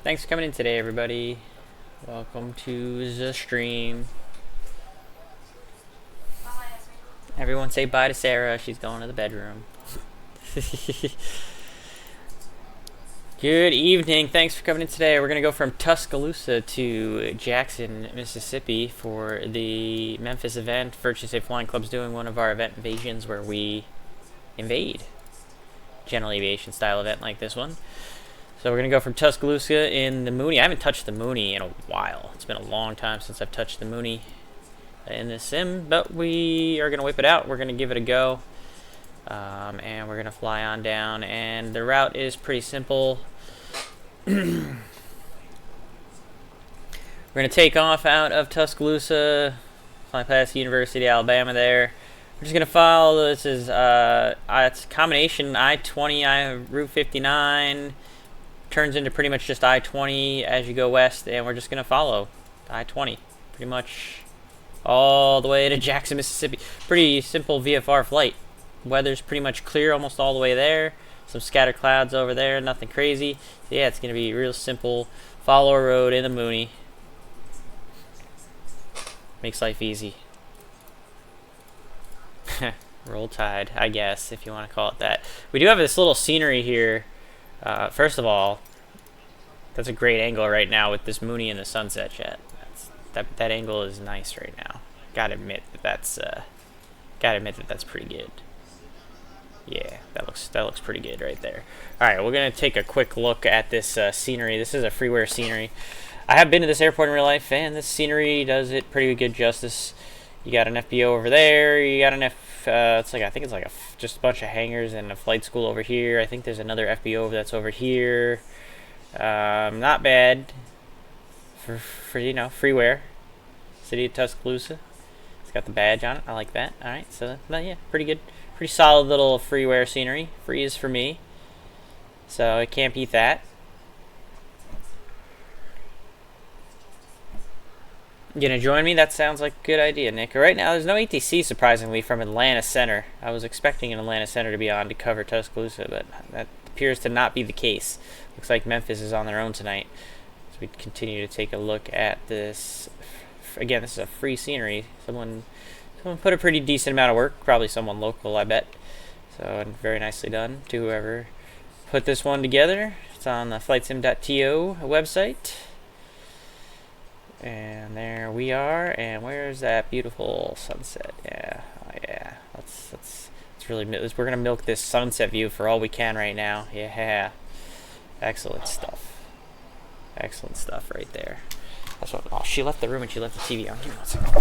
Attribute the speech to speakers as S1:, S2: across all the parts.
S1: Thanks for coming in today, everybody. Welcome to the stream. Everyone say bye to Sarah. She's going to the bedroom. Good evening. Thanks for coming in today. We're going to go from Tuscaloosa to Jackson, Mississippi for the Memphis event. Virtually Safe Flying Club's doing one of our event invasions where we invade. General aviation style event like this one. So we're going to go from Tuscaloosa in the MooKnee. I haven't touched the MooKnee in a while. It's been a long time since I've touched the MooKnee in this sim, but we are going to whip it out. We're going to give it a go, and we're going to fly on down, and the route is pretty simple. We're going to take off out of Tuscaloosa, fly past the University of Alabama there. We're just going to follow, this is it's a combination I-20, Route 59, turns into pretty much just I-20 as you go west, and we're just going to follow I-20 pretty much all the way to Jackson, Mississippi. Pretty simple VFR flight. Weather's pretty much clear almost all the way there. Some scattered clouds over there, nothing crazy. So yeah, it's going to be real simple. Follow a road in the MooKnee. Makes life easy. Roll Tide, I guess, if you want to call it that. We do have this little scenery here. First of all, that's a great angle right now with this MooKnee and the sunset jet. That angle is nice right now. Gotta admit that's pretty good. Yeah, that looks pretty good right there. All right, we're gonna take a quick look at this scenery. This is a freeware scenery. I have been to this airport in real life, and this scenery does it pretty good justice. You got an FBO over there. You got an I think it's like just a bunch of hangars and a flight school over here. I think there's another FBO that's over here. Not bad for freeware. City of Tuscaloosa. It's got the badge on it. I like that. All right, so yeah, pretty good, pretty solid little freeware scenery. Free is for me, so I can't beat that. You gonna join me? That sounds like a good idea, Nick. Right now, there's no ATC, surprisingly, from Atlanta Center. I was expecting an Atlanta Center to be on to cover Tuscaloosa, but that appears to not be the case. Looks like Memphis is on their own tonight. So we continue to take a look at this. Again, this is a free scenery. Someone put a pretty decent amount of work. Probably someone local, I bet. So, and very nicely done to whoever put this one together. It's on the flightsim.to website. And there we are, and where's that beautiful sunset? Yeah, oh yeah. Let's really, we're gonna milk this sunset view for all we can right now. Yeah, excellent stuff. Excellent stuff right there. That's what. Oh, she left the room and she left the TV on. Give me 1 second.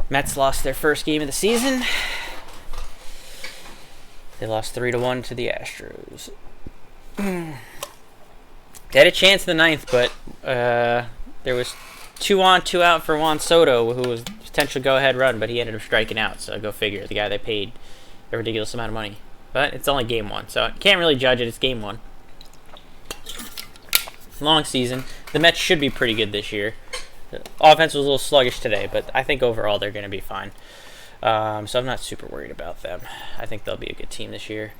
S1: Mets lost their first game of the season. They lost 3-1 to the Astros. They had a chance in the 9th, but there was 2 on, 2 out for Juan Soto, who was potential go-ahead run, but he ended up striking out. So go figure. The guy they paid a ridiculous amount of money. But it's only game 1, so can't really judge it. It's game 1. Long season. The Mets should be pretty good this year. The offense was a little sluggish today, but I think overall they're going to be fine. So I'm not super worried about them. I think they'll be a good team this year.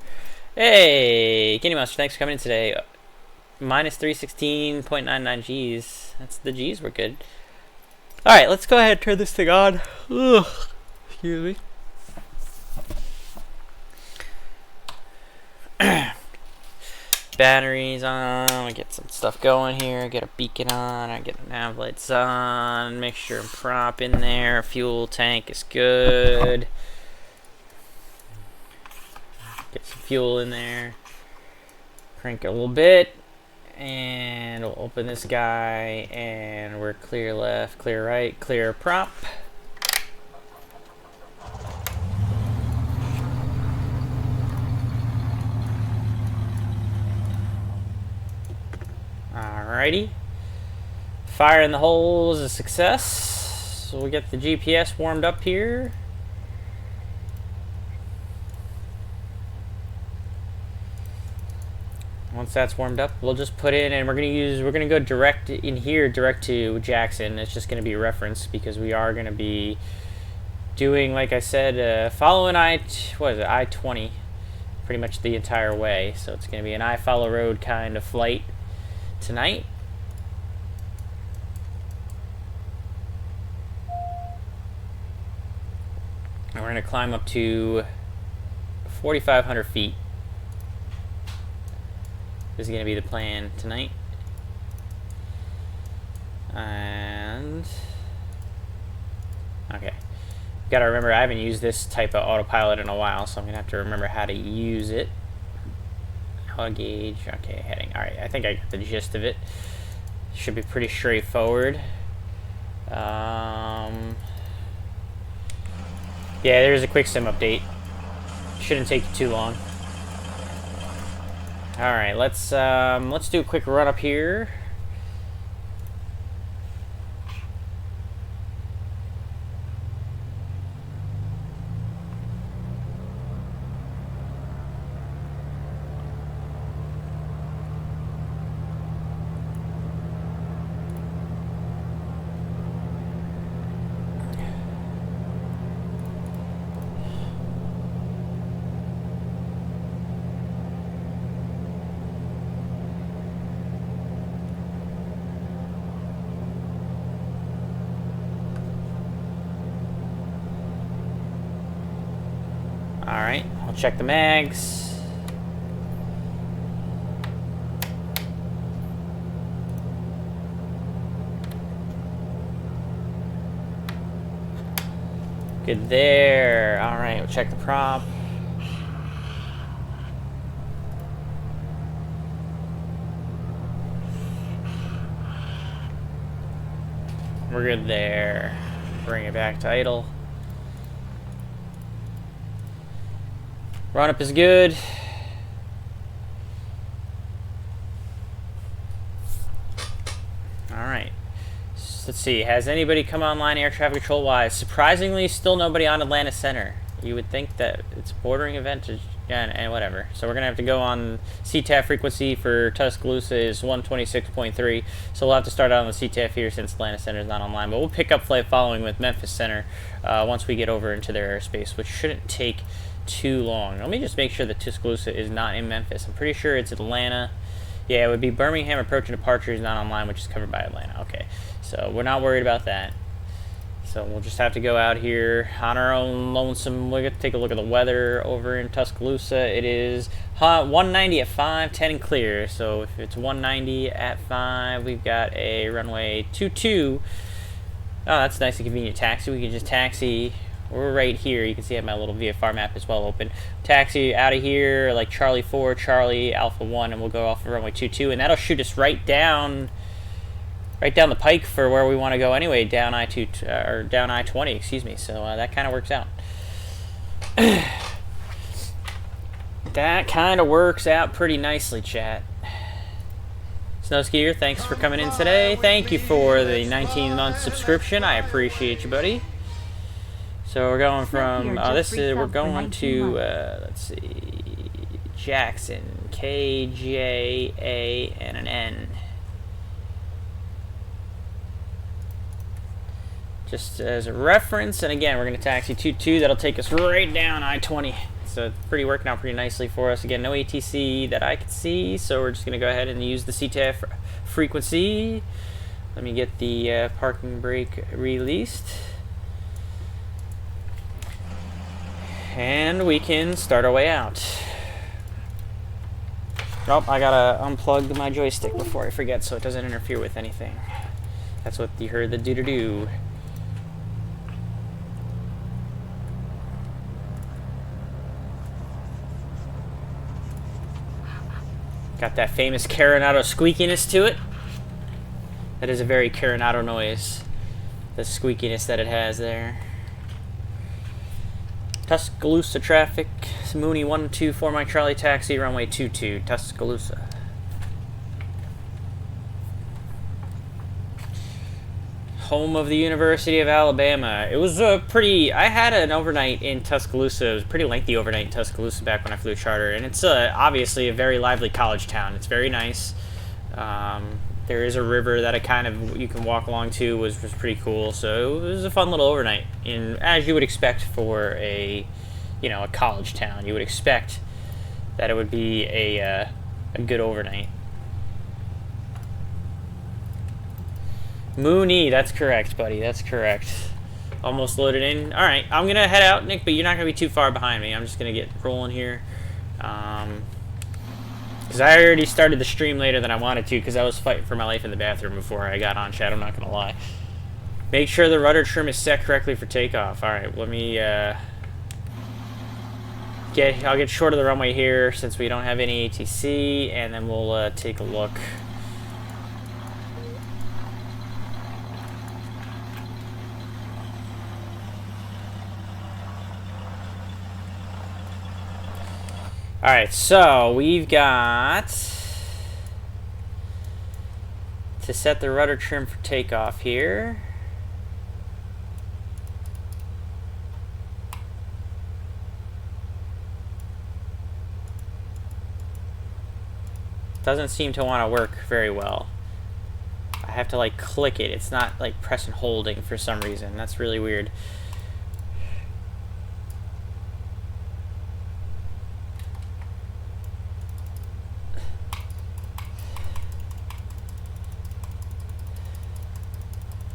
S1: Hey, Kenny Monster, thanks for coming in today. Minus 316.99 Gs. That's the Gs were good. All right, let's go ahead and turn this thing on. Ugh. Excuse me. Batteries on. I get some stuff going here. Get a beacon on. I get the nav lights on. Make sure I'm prop in there. Fuel tank is good. Get some fuel in there. Crank it a little bit. And we'll open this guy. And we're clear left, clear right, clear prop. Alrighty. Fire in the hole is a success. So we get the GPS warmed up here. Once that's warmed up, we'll just put in, and we're gonna go direct in here, direct to Jackson. It's just gonna be a reference because we are gonna be doing, like I said, following I-20 pretty much the entire way. So it's going to be an I-follow road kind of flight tonight. And we're going to climb up to 4,500 feet. This is going to be the plan tonight. And okay, gotta remember I haven't used this type of autopilot in a while, so I'm gonna have to remember how to use it. Auto gauge, okay, heading. All right, I think I got the gist of it. Should be pretty straightforward. Yeah, there's a quick sim update. Shouldn't take you too long. All right, let's do a quick run up here. Alright, I'll check the mags. Good there. Alright, we'll check the prop. We're good there. Bring it back to idle. Run up is good. Alright. Let's see. Has anybody come online air traffic control wise? Surprisingly, still nobody on Atlanta Center. You would think that it's a bordering event and whatever. So we're going to have to go on CTAF frequency for Tuscaloosa is 126.3. So we'll have to start out on the CTAF here since Atlanta Center is not online. But we'll pick up flight following with Memphis Center once we get over into their airspace, which shouldn't take too long. Let me just make sure that Tuscaloosa is not in Memphis. I'm pretty sure it's Atlanta. Yeah, it would be Birmingham approach and departure is not online, which is covered by Atlanta. Okay, so we're not worried about that. So we'll just have to go out here on our own lonesome. We're going to take a look at the weather over in Tuscaloosa. It is 190 at 5, 10 and clear. So if it's 190 at 5, we've got a runway 22. Oh, that's nice and convenient taxi. We can just taxi. We're right here. You can see I have my little VFR map as well open. Taxi out of here, like Charlie 4, Charlie Alpha 1, and we'll go off of runway 22, and that'll shoot us right down the pike for where we want to go anyway, down down I-20, excuse me. So that kind of works out. That kind of works out pretty nicely, chat. Snowskier, thanks for coming in today. Thank you for the 19-month subscription. I appreciate you, buddy. So we're going from we're going to let's see, Jackson, KJA and an N. Just as a reference, and again, we're going to taxi 22. That'll take us right down I-20. So it's working out pretty nicely for us. Again, no ATC that I can see, so we're just going to go ahead and use the CTAF frequency. Let me get the parking brake released. And we can start our way out. Oh, I gotta unplug my joystick before I forget so it doesn't interfere with anything. That's what you heard the doo-doo-doo. Got that famous Coronado squeakiness to it. That is a very Coronado noise. The squeakiness that it has there. Tuscaloosa traffic, MooKnee 124 Mike Charlie taxi, runway 22, Tuscaloosa. Home of the University of Alabama. It was a I had an overnight in Tuscaloosa. It was a pretty lengthy overnight in Tuscaloosa back when I flew charter, and it's obviously a very lively college town. It's very nice. There is a river that you can walk along to, was pretty cool. So it was a fun little overnight. And as you would expect for a college town, you would expect that it would be a good overnight. MooKnee, that's correct, buddy. That's correct. Almost loaded in. All right, I'm gonna head out, Nick, but you're not gonna be too far behind me. I'm just gonna get rolling here, because I already started the stream later than I wanted to, because I was fighting for my life in the bathroom before I got on chat. I'm not gonna lie. Make sure the rudder trim is set correctly for takeoff. All right, let me I'll get short of the runway here since we don't have any ATC, and then we'll take a look. Alright, so we've got to set the rudder trim for takeoff here. Doesn't seem to want to work very well. I have to like click it. It's not like press and holding for some reason. That's really weird.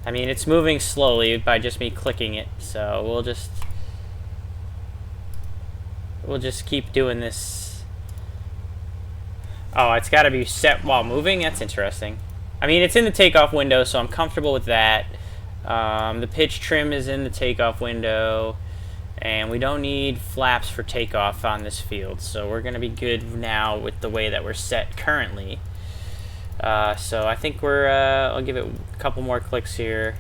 S1: I mean, it's moving slowly by just me clicking it, so we'll just keep doing this. Oh, it's got to be set while moving? That's interesting. I mean, it's in the takeoff window, so I'm comfortable with that. The pitch trim is in the takeoff window, and we don't need flaps for takeoff on this field, so we're going to be good now with the way that we're set currently. So I think I'll give it a couple more clicks here.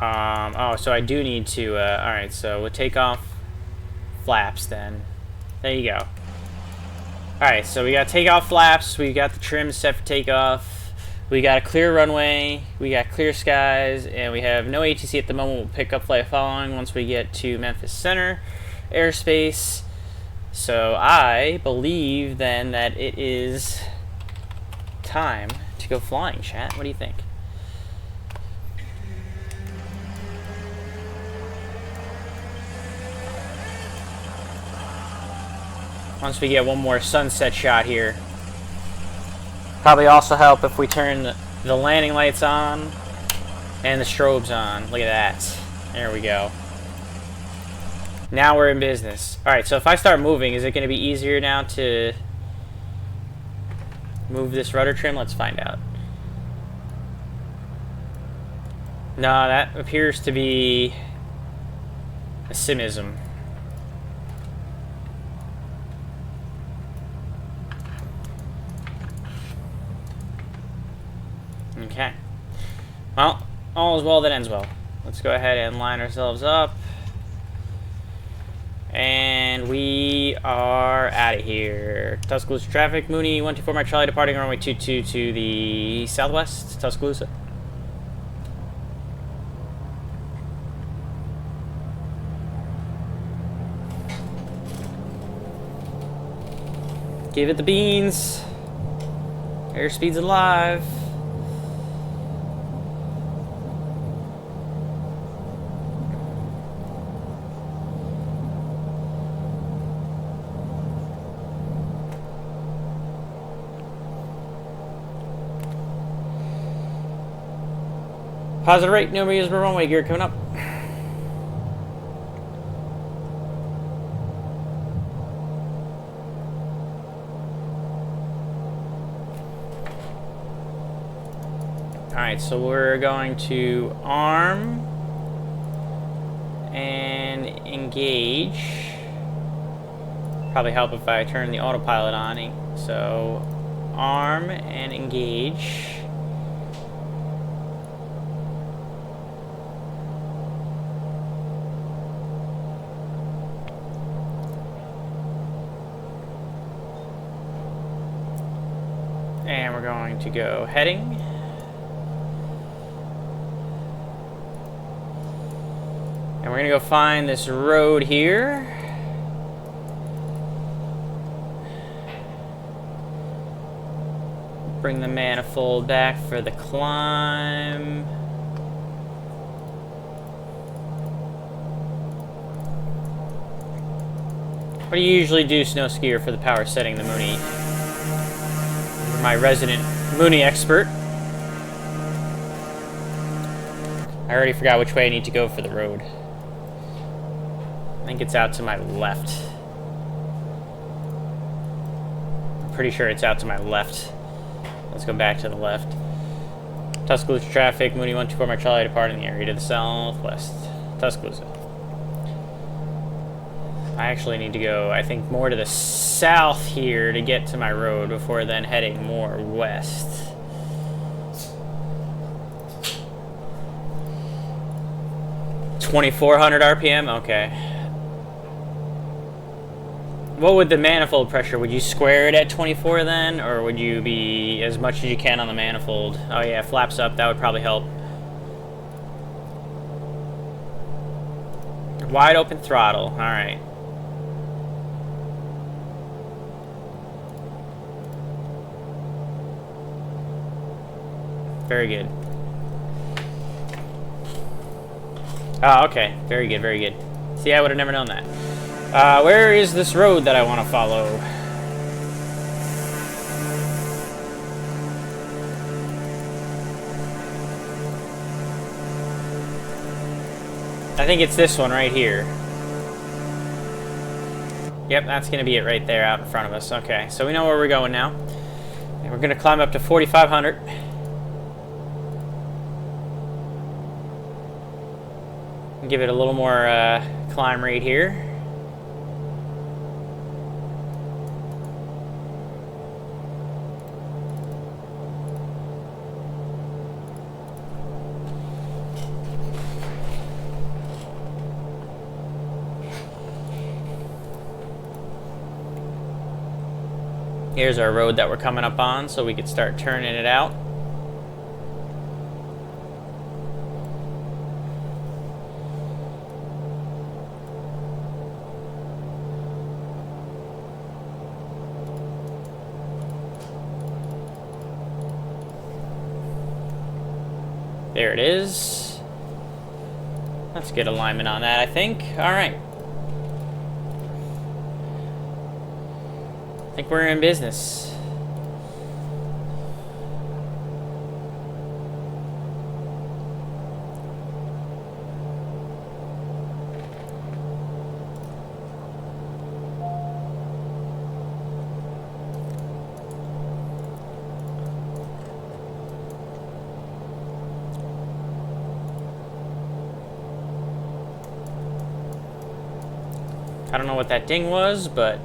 S1: Oh, so I do need to, alright, so we'll take off flaps then. There you go. Alright, so we got takeoff flaps, we got the trim set for takeoff, we got a clear runway, we got clear skies, and we have no ATC at the moment. We'll pick up flight following once we get to Memphis Center airspace. So I believe then that it is time to go flying, chat. What do you think? Once we get one more sunset shot here. Probably also help if we turn the landing lights on and the strobes on. Look at that. There we go. Now we're in business. Alright, so if I start moving, is it going to be easier now to move this rudder trim? Let's find out. No, that appears to be a simism. Okay. Well, all is well that ends well. Let's go ahead and line ourselves up. And we are out of here. Tuscaloosa traffic, MooKnee 124 Mike Charlie departing runway 22 to the southwest, Tuscaloosa. Give it the beans. Airspeed's alive. Positive rate, no reusable runway gear coming up. Alright, so we're going to arm and engage. Probably help if I turn the autopilot on. So arm and engage. And we're going to go heading. And we're going to go find this road here. Bring the manifold back for the climb. What do you usually do, snow skier, for the power setting the MooKnee? You're my resident MooKnee expert. I already forgot which way I need to go for the road. I think it's out to my left. I'm pretty sure it's out to my left. Let's go back to the left. Tuscaloosa traffic, MooKnee 124 Mark Charlie departing the area to the southwest. Tuscaloosa. I actually need to go, I think, more to the south here to get to my road before then heading more west. $2,400 RPM? Okay. What would the manifold pressure? Would you square it at 24 then? Or would you be as much as you can on the manifold? Oh yeah, flaps up. That would probably help. Wide open throttle. Alright. Very good. Oh, okay. Very good, very good. See, I would have never known that. Where is this road that I want to follow? I think it's this one right here. Yep, that's going to be it right there out in front of us. Okay, so we know where we're going now. And we're going to climb up to 4,500. Give it a little more climb rate here. Here's our road that we're coming up on, so we could start turning it out. There it is. That's good alignment on that, I think. All right. I think we're in business. I don't know what that ding was, but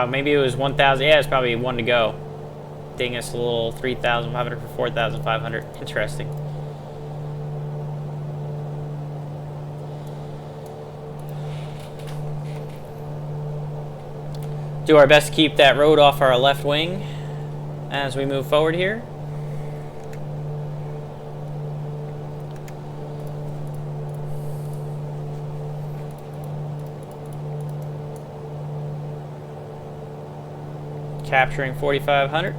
S1: maybe it was 1,000. Yeah, it's probably one to go. Ding us a little 3,500 for 4,500. Interesting. Do our best to keep that road off our left wing as we move forward here. Capturing 4,500.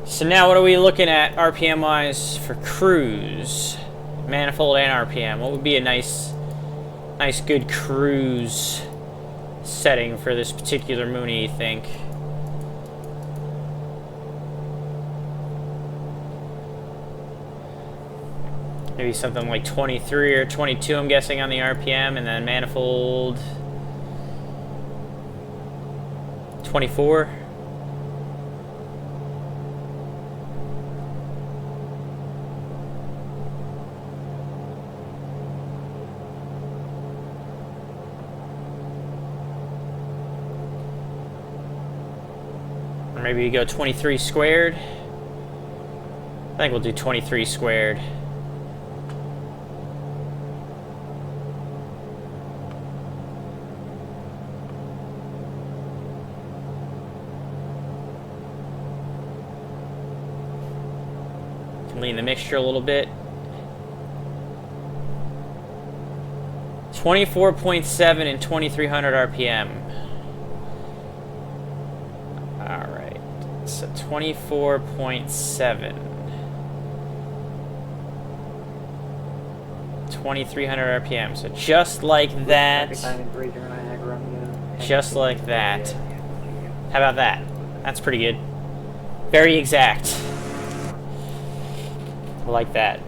S1: So now what are we looking at RPM wise for cruise? Manifold and RPM. What would be a nice good cruise setting for this particular MooKnee, you think? Maybe something like 23 or 22, I'm guessing, on the RPM, and then manifold 24. Or maybe you go 23 squared. I think we'll do 23 squared. Lean the mixture a little bit. 24.7 and 2300 RPM. Alright, so 24.7. 2300 RPM, so just like that. Just like that. How about that? That's pretty good. Very exact. I like that.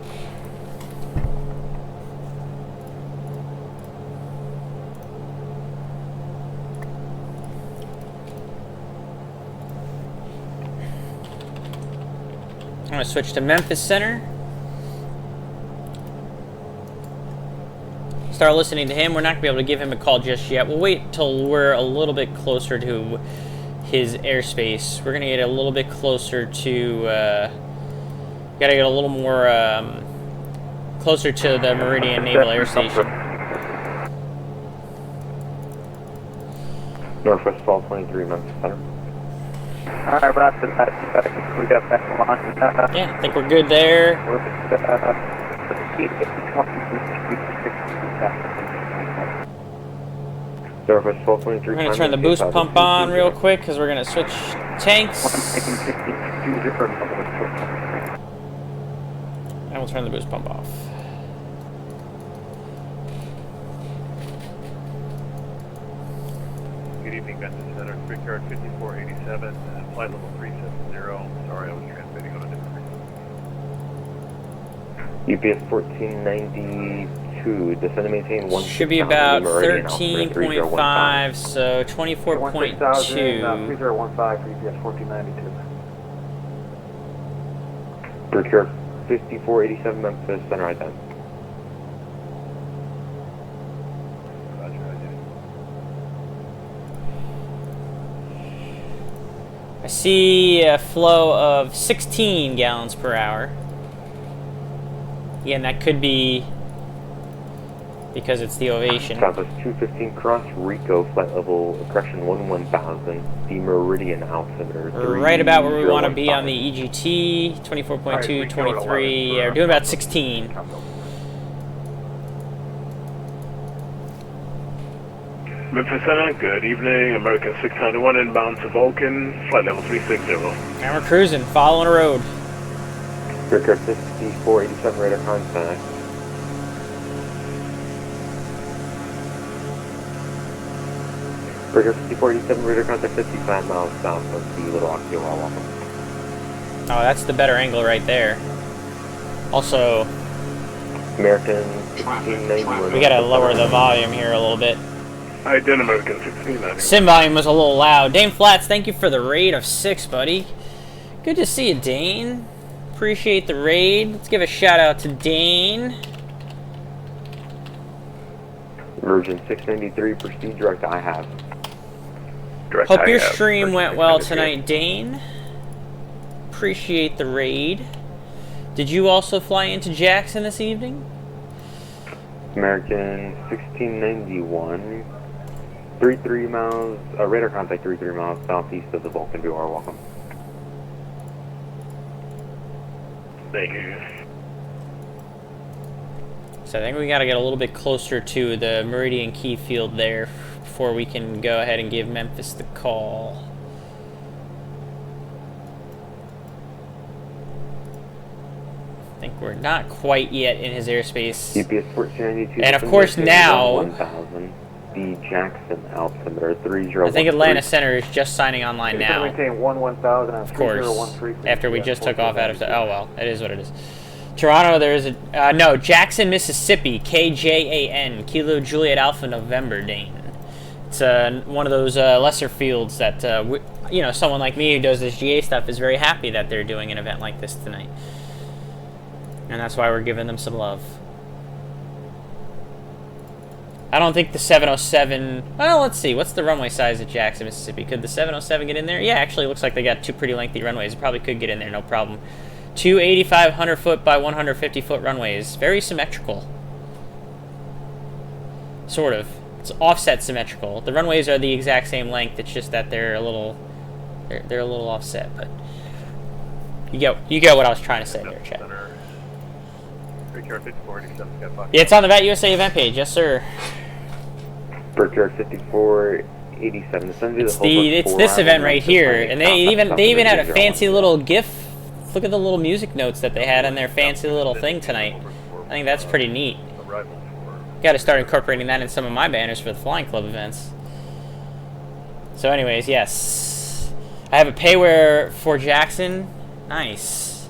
S1: I'm going to switch to Memphis Center. Start listening to him. We're not going to be able to give him a call just yet. We'll wait till we're a little bit closer to his airspace. We're going to get a little bit closer to... got to get a little more... closer to the Meridian Naval Air Station.
S2: Northwest 1223, Memphis Center.
S3: Alright, Raptor, we got back to launch.
S1: Yeah, I think we're good there.
S2: Northwest 1223.
S1: We're going to turn the boost pump on real quick because we're going to switch tanks. And we'll turn the boost pump off.
S4: Good evening, Memphis Center. Quick 5487, flight level 370. Sorry, I was transmitting on a different frequency.
S2: UPS 1492, descend and maintain 1.
S1: Should be about 13.5, so 24.2.
S3: 3015 for UPS 1492.
S2: Procure 5487, Memphis Center, right then.
S1: I see a flow of 16 gallons per hour. Again, that could be because it's the Ovation.
S2: Southwest 215 cross Rico, flight level correction 1000, the Meridian altimeter.
S1: We're right about where we want to be on the EGT, 24.2, 23, yeah, we're doing about 16.
S4: Memphis Center, good evening. American 691 inbound to Vulcan, flight level 360.
S1: And we're cruising, following a road.
S2: Procure 5487, radar contact. Procure 5487, radar contact 55 miles south of the Little Occidental. Welcome.
S1: Oh, that's the better angle right there. Also,
S2: American 1691.
S1: we gotta lower the volume here a little bit.
S4: I did American 1690.
S1: Sim volume was a little loud. Dane Flats, thank you for the raid of 6, buddy. Good to see you, Dane. Appreciate the raid. Let's give a shout out to Dane.
S2: Virgin 693, proceed direct I have.
S4: Direct
S1: Hope
S4: I
S1: your
S4: have,
S1: stream
S4: Virgin
S1: went well
S4: 693.
S1: tonight, Dane. Appreciate the raid. Did you also fly into Jackson this evening?
S2: American 1691, 33 miles, radar contact 33 miles southeast of the Vulcan. You are welcome.
S4: Thank you.
S1: So I think we got to get a little bit closer to the Meridian Key field there before we can go ahead and give Memphis the call. I think we're not quite yet in his airspace.
S2: UPS 1492.
S1: And of course now,
S2: 1000, the Jackson altimeter 30.
S1: I think Atlanta Center is just signing online now.
S3: Maintain 1000
S1: Of course, after we just took off out of... Oh well, it is what it is. Toronto, there is a... no, Jackson, Mississippi, KJAN, Kilo Juliet Alpha November, Dane. It's one of those lesser fields that, you know, someone like me who does this GA stuff is very happy that they're doing an event like this tonight. And that's why we're giving them some love. I don't think the 707... Well, let's see. What's the runway size at Jackson, Mississippi? Could the 707 get in there? Yeah, actually, it looks like they got two pretty lengthy runways. It probably could get in there, no problem. Two 8,500-foot by 150-foot runways. Very symmetrical. Sort of. It's offset symmetrical. The runways are the exact same length. It's just that they're a little... They're a little offset, but... You get what I was trying to say there, Chad.
S4: Yeah,
S1: Yeah, it's on the VAT USA event page. Yes, sir.
S2: Brickyard 5487.
S1: It's this event right here, and they even had a fancy little GIF. Look at the little music notes that they had on their fancy little thing tonight. I think that's pretty neat.
S4: Arrival for
S1: Got to start incorporating that in some of my banners for the Flying Club events. So anyways, yes. I have a payware for Jackson. Nice.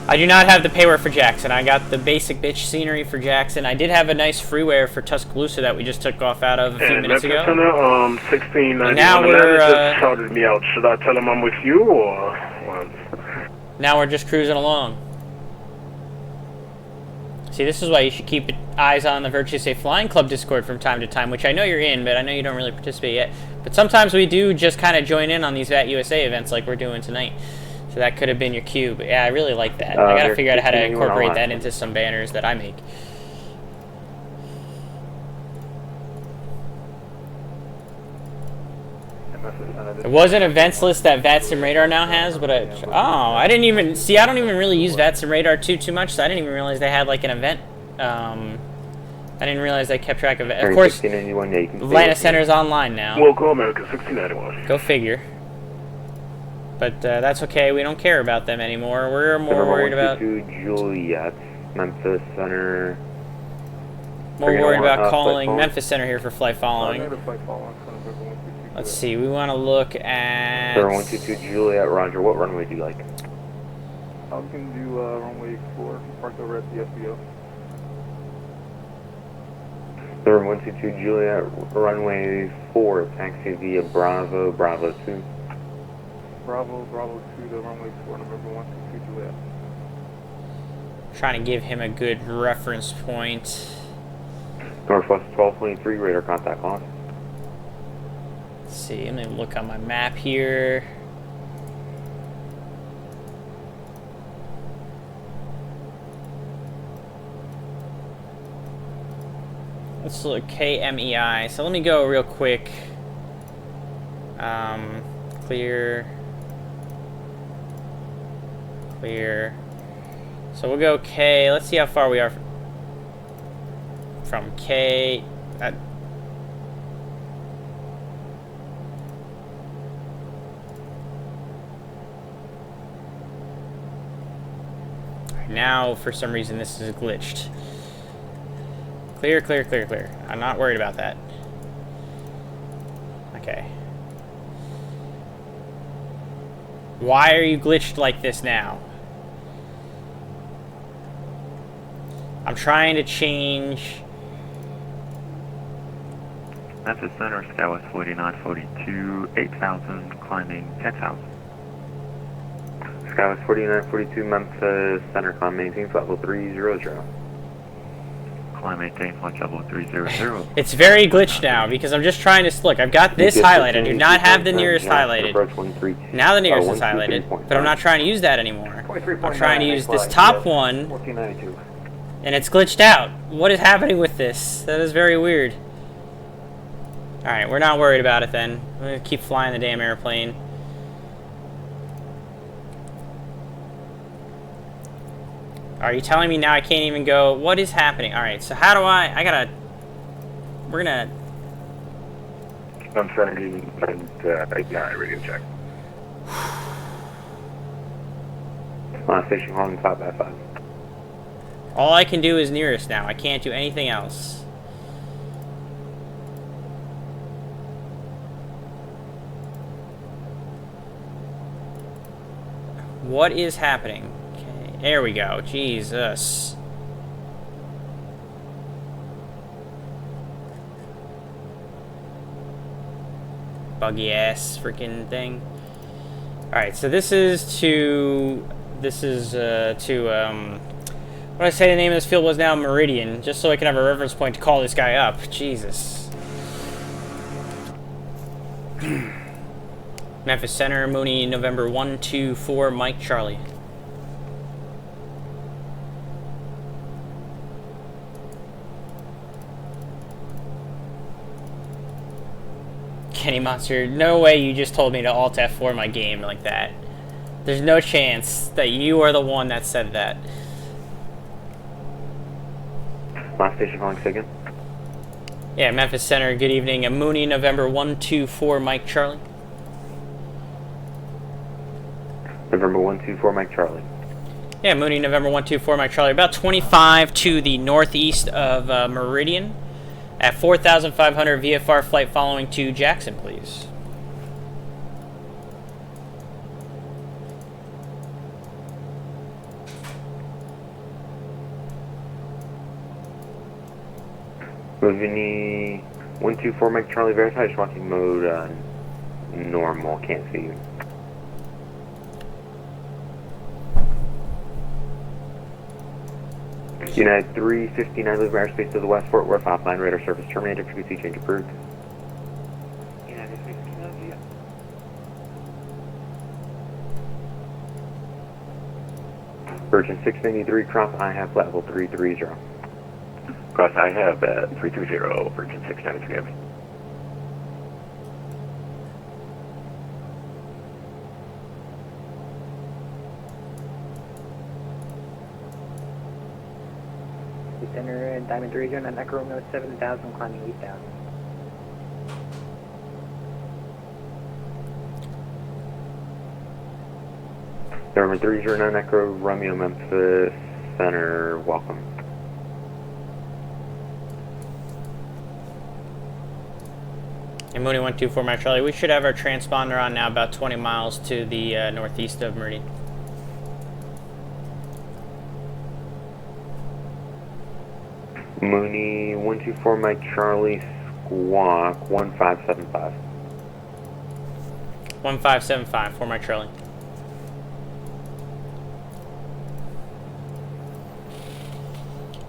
S1: I do not have the payware for Jackson. I got the basic bitch scenery for Jackson. I did have a nice freeware for Tuscaloosa that we just took off out of a few minutes ago.
S5: 1691.
S1: And now we're
S5: just shouted me out. Should I tell him I'm with you or what?
S1: Now we're just cruising along. See, this is why you should keep eyes on the Virtually Safe Flying Club Discord from time to time, which I know you're in, but I know you don't really participate yet. But sometimes we do just kind of join in on these VAT USA events like we're doing tonight. So that could have been your cue, but yeah, I really like that. I gotta figure out how to incorporate that into some banners that I make. It was an events list that VATSIM Radar now has, but I didn't even see. I don't even really use VATSIM Radar too much, so I didn't even realize they had like an event. I didn't realize they kept track of it. Of course, Atlanta Center's online now.
S5: We'll go America 1691.
S1: Go figure. But that's okay. We don't care about them anymore. We're more worried about
S2: Juliet, Memphis Center.
S1: More worried about calling Memphis Center here for flight following.
S3: Flight following.
S1: Let's see. We want to look at.
S2: 122 Juliet, Roger. What runway do you like?
S3: I was going to do runway 4, parked over at the FBO.
S2: 122 Juliet, runway 4, taxi via Bravo, Bravo 2.
S3: Bravo 2 to runway 4, November 122 Juliet.
S1: Trying to give him a good reference point.
S2: Northwest 1223, radar contact lost.
S1: Let's see. Let me look on my map here. Let's look KMEI. So let me go real quick. Clear. So we'll go K. Let's see how far we are from K. Now, for some reason, this is glitched. Clear. I'm not worried about that. Okay. Why are you glitched like this now? I'm trying to change.
S2: Memphis Center, Skywest 4942, 8,000, climbing 10,000. Skywest 4942, Memphis Center, climb maintain level 300. Climb maintain flight level 300.
S1: It's very glitched now because I'm just trying to look. I've got this highlighted. I do not have the nearest highlighted. Now the nearest is highlighted, but I'm not trying to use that anymore. I'm trying to use this top one, and it's glitched out. What is happening with this? That is very weird. Alright, we're not worried about it then. I'm going to keep flying the damn airplane. Are you telling me now I can't even go? What is happening? Alright, so how do I gotta... We're gonna...
S5: I'm sending and radio check.
S2: Station calling 5x5.
S1: All I can do is nearest now. I can't do anything else. What is happening? Okay, there we go. Jesus. Buggy ass freaking thing. Alright, so this is to... what did I say the name of this field was now? Meridian, just so I can have a reference point to call this guy up. Jesus. Memphis Center, MooKnee, November 124, Mike Charlie. Kenny Monster, no way you just told me to Alt F4 my game like that. There's no chance that you are the one that said that.
S2: Last station calling second.
S1: Yeah, Memphis Center, good evening. MooKnee, November 124, Mike Charlie.
S2: November 124, Mike Charlie.
S1: Yeah, MooKnee, November 124, Mike Charlie. About 25 to the northeast of Meridian. At 4,500 VFR flight following to Jackson, please.
S2: Moving 124, Mike Charlie, verify. Just watching mode normal. Can't see you. United 359, leave airspace to the west, Fort Worth, offline, radar service terminated, frequency change approved. United 359, yeah. Virgin 693, cross I have level 330. Cross I have at 330, Virgin 693, have me.
S6: Center, Diamond Region, and Echo Romeo 7,000, climbing 8,000.
S2: November 309, Echo Romeo, Memphis Center, welcome.
S1: And MooKnee 124, Mike Charlie. We should have our transponder on now about 20 miles to the northeast of Meridian.
S2: MooKnee 124, Mike Charlie, squawk 1575.
S1: 1575 for Mike Charlie.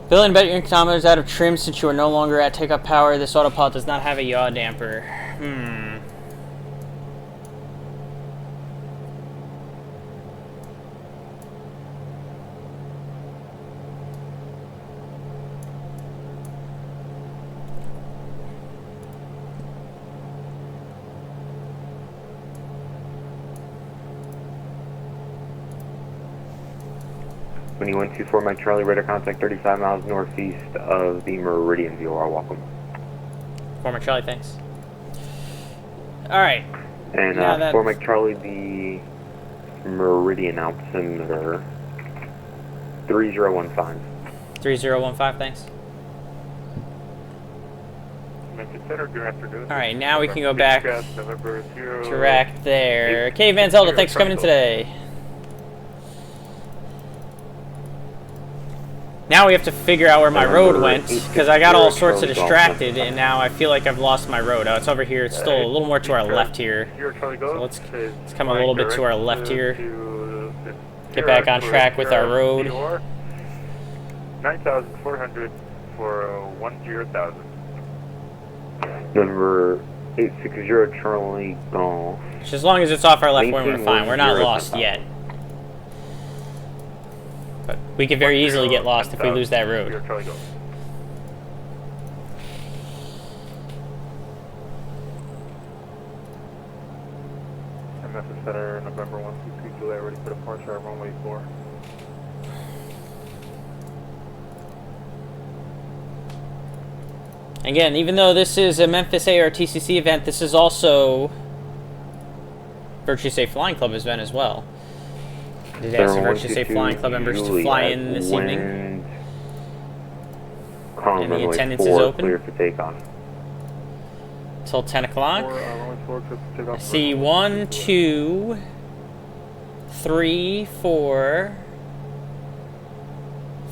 S1: Bill, and bet your income is out of trim since you are no longer at takeoff power. This autopilot does not have a yaw damper.
S2: MooKnee 124, Mike Charlie, radar contact 35 miles northeast of the Meridian. You are welcome.
S1: For Mike Charlie, thanks. Alright.
S2: And for Mike Charlie, the Meridian altimeter 3015.
S1: 3015, thanks.
S4: Memphis Center, good afternoon.
S1: Alright, now we can go back
S4: November 0,
S1: direct there. Okay, Van Zelda, thanks for coming in today. Now we have to figure out where my road went, because I got all sorts of distracted, and now I feel like I've lost my road. Oh, it's over here. It's still a little more to our left here. So let's come a little bit to our left here. Get back on track with our road.
S4: 9,400 for 10,000.
S2: November 860, Charlie Golf.
S1: Just as long as it's off our left one, we're fine. We're not lost yet. But we could very easily get lost if we lose that road.
S3: Memphis Center, November 123, Juliet, ready for departure at runway 4.
S1: Again, even though this is a Memphis ARTCC event, this is also Virtue Safe Flying Club event as well. Did ask the Virtue Safe Flying Club members to fly in this evening. And the attendance is open.
S2: Clear for takeoff.
S1: Till 10 o'clock.
S3: I
S1: I see 1, 2, 3, 4,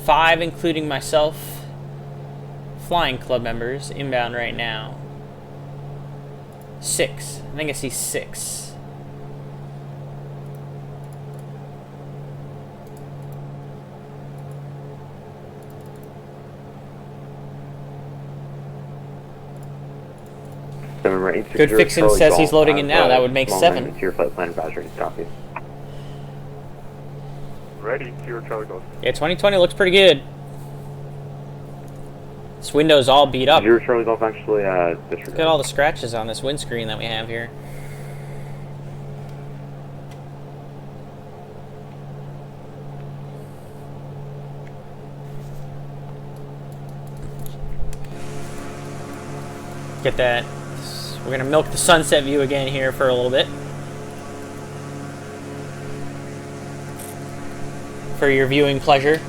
S1: 5, including myself, Flying Club members inbound right now. 6. I think I see 6. Good Fixin says he's loading in now. That would make 7.
S2: To your flight plan advisory. Copy.
S4: Ready, Sierra Charlie Golf.
S1: Yeah, 2020 looks pretty good. This window's all beat up.
S2: Sierra Charlie Golf actually
S1: Look at all the scratches on this windscreen that we have here. Get that. We're gonna milk the sunset view again here for a little bit. For your viewing pleasure.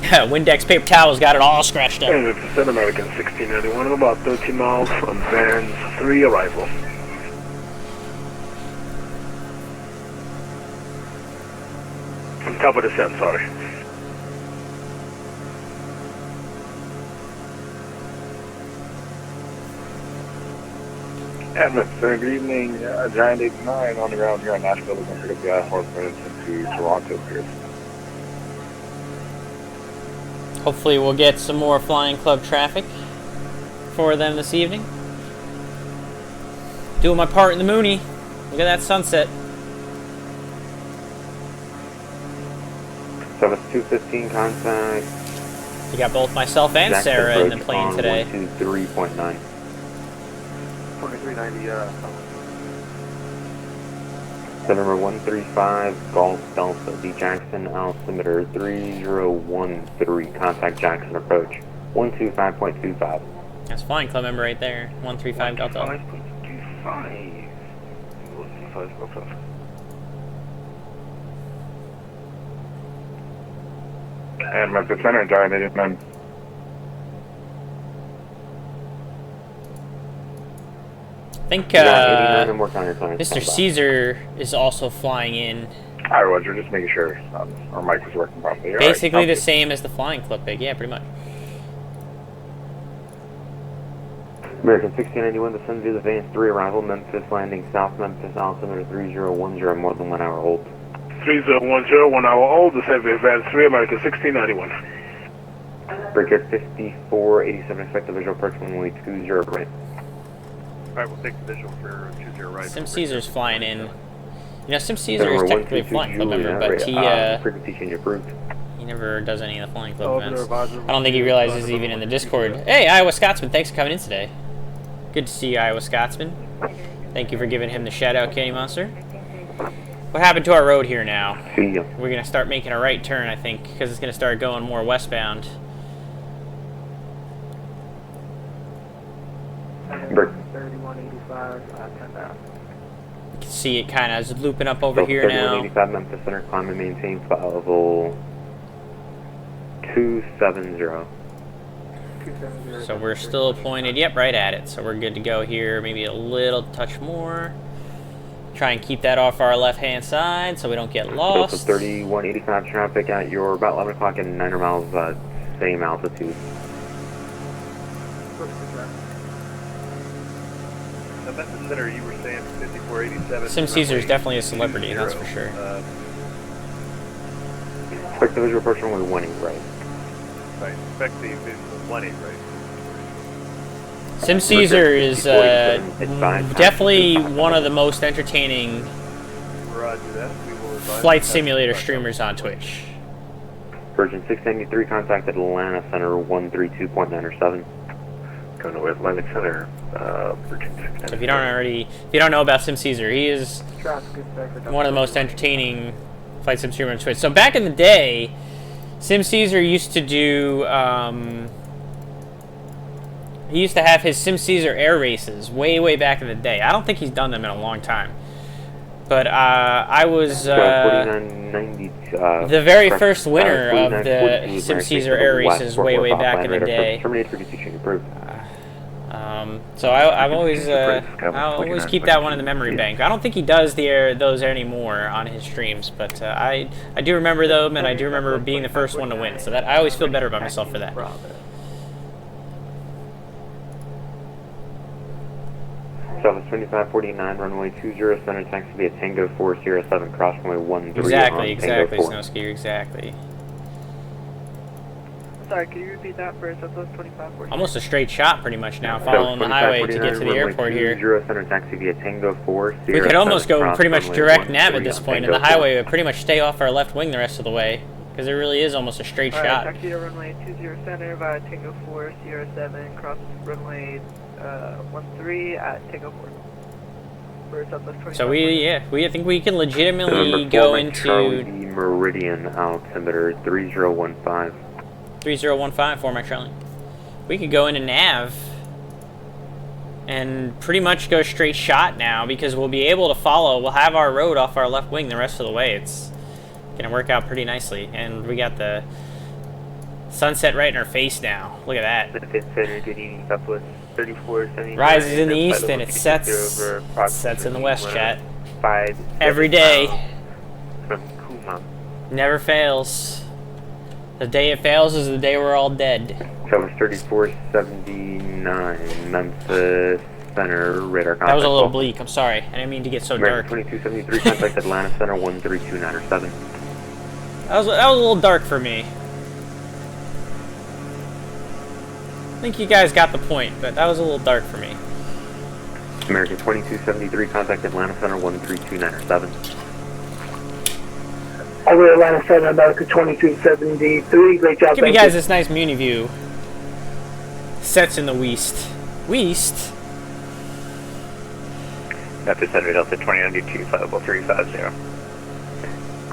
S1: Windex paper towels got it all scratched up.
S5: And it's an American 1691, about 13 miles from Band 3 arrival. On top of the set, sorry.
S3: Sir, good evening. Giant 89 on the ground here in Nashville. We're going to pick up the I-4 into Toronto here.
S1: Hopefully we'll get some more Flying Club traffic for them this evening. Doing my part in the MooKnee. Look at that sunset.
S2: Service 215 contact.
S1: You got both myself and
S2: Jackson
S1: Sarah in the
S2: approach
S1: plane
S2: on
S1: today.
S2: 123.9.
S3: 2390,
S2: November 135, Golf Delta, D Jackson, altimeter 3013, contact Jackson approach, 125.25.
S1: That's Flying Club member right there, 135 Delta.
S5: 5.25. 125, okay.
S3: And Memphis Center, Giant 89.
S1: I think
S2: Yeah, 89 and work on your time.
S1: Mr. Caesar is also flying in.
S3: Hi, Roger. Just making sure our mic was working properly. All
S1: Basically
S3: right,
S1: the same as the Flying Club pig, yeah, pretty much.
S2: American 1691, descend to the Vance 3 arrival, Memphis landing south Memphis, altimeter 3010, more than 1 hour hold.
S5: 3010, 1 hour old, descend to Advance 3, American 1691.
S2: Breaker 5487, effective visual approach runway 20 right.
S4: Alright, we'll take the visual for 20 right.
S1: Sim Caesar's flying in. You know, Sim Caesar is technically a Flying Club member, but
S2: frequency change approved.
S1: he never does any of the Flying Club events. I don't think he realizes he's even in the Discord. Hey, Iowa Scotsman, thanks for coming in today. Good to see you, Iowa Scotsman. Thank you for giving him the shout out, Candy Monster. What happened to our road here now?
S2: See ya.
S1: We're going to start making a right turn, I think, because it's going to start going more westbound.
S2: Break.
S6: 3185, 10,000.
S1: You can see it kind of is looping up over here now.
S2: 3185 Memphis Center, climb and maintain flight level 270.
S6: 270.
S1: So we're still pointed, yep, right at it. So we're good to go here. Maybe a little touch more. Try and keep that off our left-hand side so we don't get lost.
S2: So 3185 traffic at your about 11 o'clock and 900 miles, same altitude.
S4: The Memphis Center, you were saying 5487.
S1: Sim Caesar is definitely a celebrity, that's for sure.
S2: Expect the visual approach runway 18 right.
S4: Right, expect the visual 18, right?
S1: Sim Caesar is definitely one of the most entertaining
S4: Roger that. We will advise
S1: flight
S4: the
S1: simulator
S4: passenger
S1: streamers on Twitch.
S2: Virgin 693 contacted Atlanta Center 132.907.
S5: Going to Atlantic Center, Virgin 693.
S1: If you don't know about Sim Caesar, he is
S6: Traffic inspector.
S1: one of the most entertaining flight sim streamers on Twitch. So back in the day, Sim Caesar used to do, he used to have his Sim Caesar air races way back in the day. I don't think he's done them in a long time. But I was the very first winner of the Sim Caesar air races way back in the day. So I'll always keep that one in the memory bank. I don't think he does those anymore on his streams, but I do remember them, and I do remember being the first one to win. So that I always feel better about myself for that.
S2: Southwest 2549, runway 20, center taxi via Tango 407, cross runway 13.
S1: Exactly,
S2: Tango 4.
S1: Snowskier, exactly.
S6: Sorry, could you repeat that for Southwest 2540?
S1: Almost a straight shot, pretty much now, following the highway to get to the airport here.
S2: 20, center taxi via Tango 4,
S1: We could almost go pretty much direct nav at this point, and the highway would pretty much stay off our left wing the rest of the way, because it really is almost a straight shot.
S6: Taxi to runway 20 center via Tango 4, Sierra 7, cross runway 13 at Tango 4. For Southwest 25.
S1: So I think we can legitimately go into
S2: Charlie Meridian altimeter 3015.
S1: 3015 for my Charlie. We could go into nav and pretty much go straight shot now because we'll be able to follow. We'll have our road off our left wing the rest of the way. It's gonna work out pretty nicely, and we got the sunset right in our face now. Look at that.
S7: Center, good evening, Southwest 3479.
S1: Rises in the east and it sets in the west, chat. Every day.
S7: From Kuma.
S1: Never fails. The day it fails is the day we're all dead.
S2: Southwest 3479, Memphis Center, radar contact.
S1: That was a little
S2: call.
S1: bleak, I'm sorry. I didn't mean to get so
S2: American
S1: dark.
S2: 2273, contact Atlanta Center 13297.
S1: That was a little dark for me. I think you guys got the point, but that was a little dark for me.
S2: American 2273, contact Atlanta Center 13297.
S5: Over Atlanta Center, America 2273. Great job.
S1: Give you
S5: thank
S1: guys this nice Muni view. Sets in the west. West?
S7: Memphis Center, Delta 2092, flight level 350.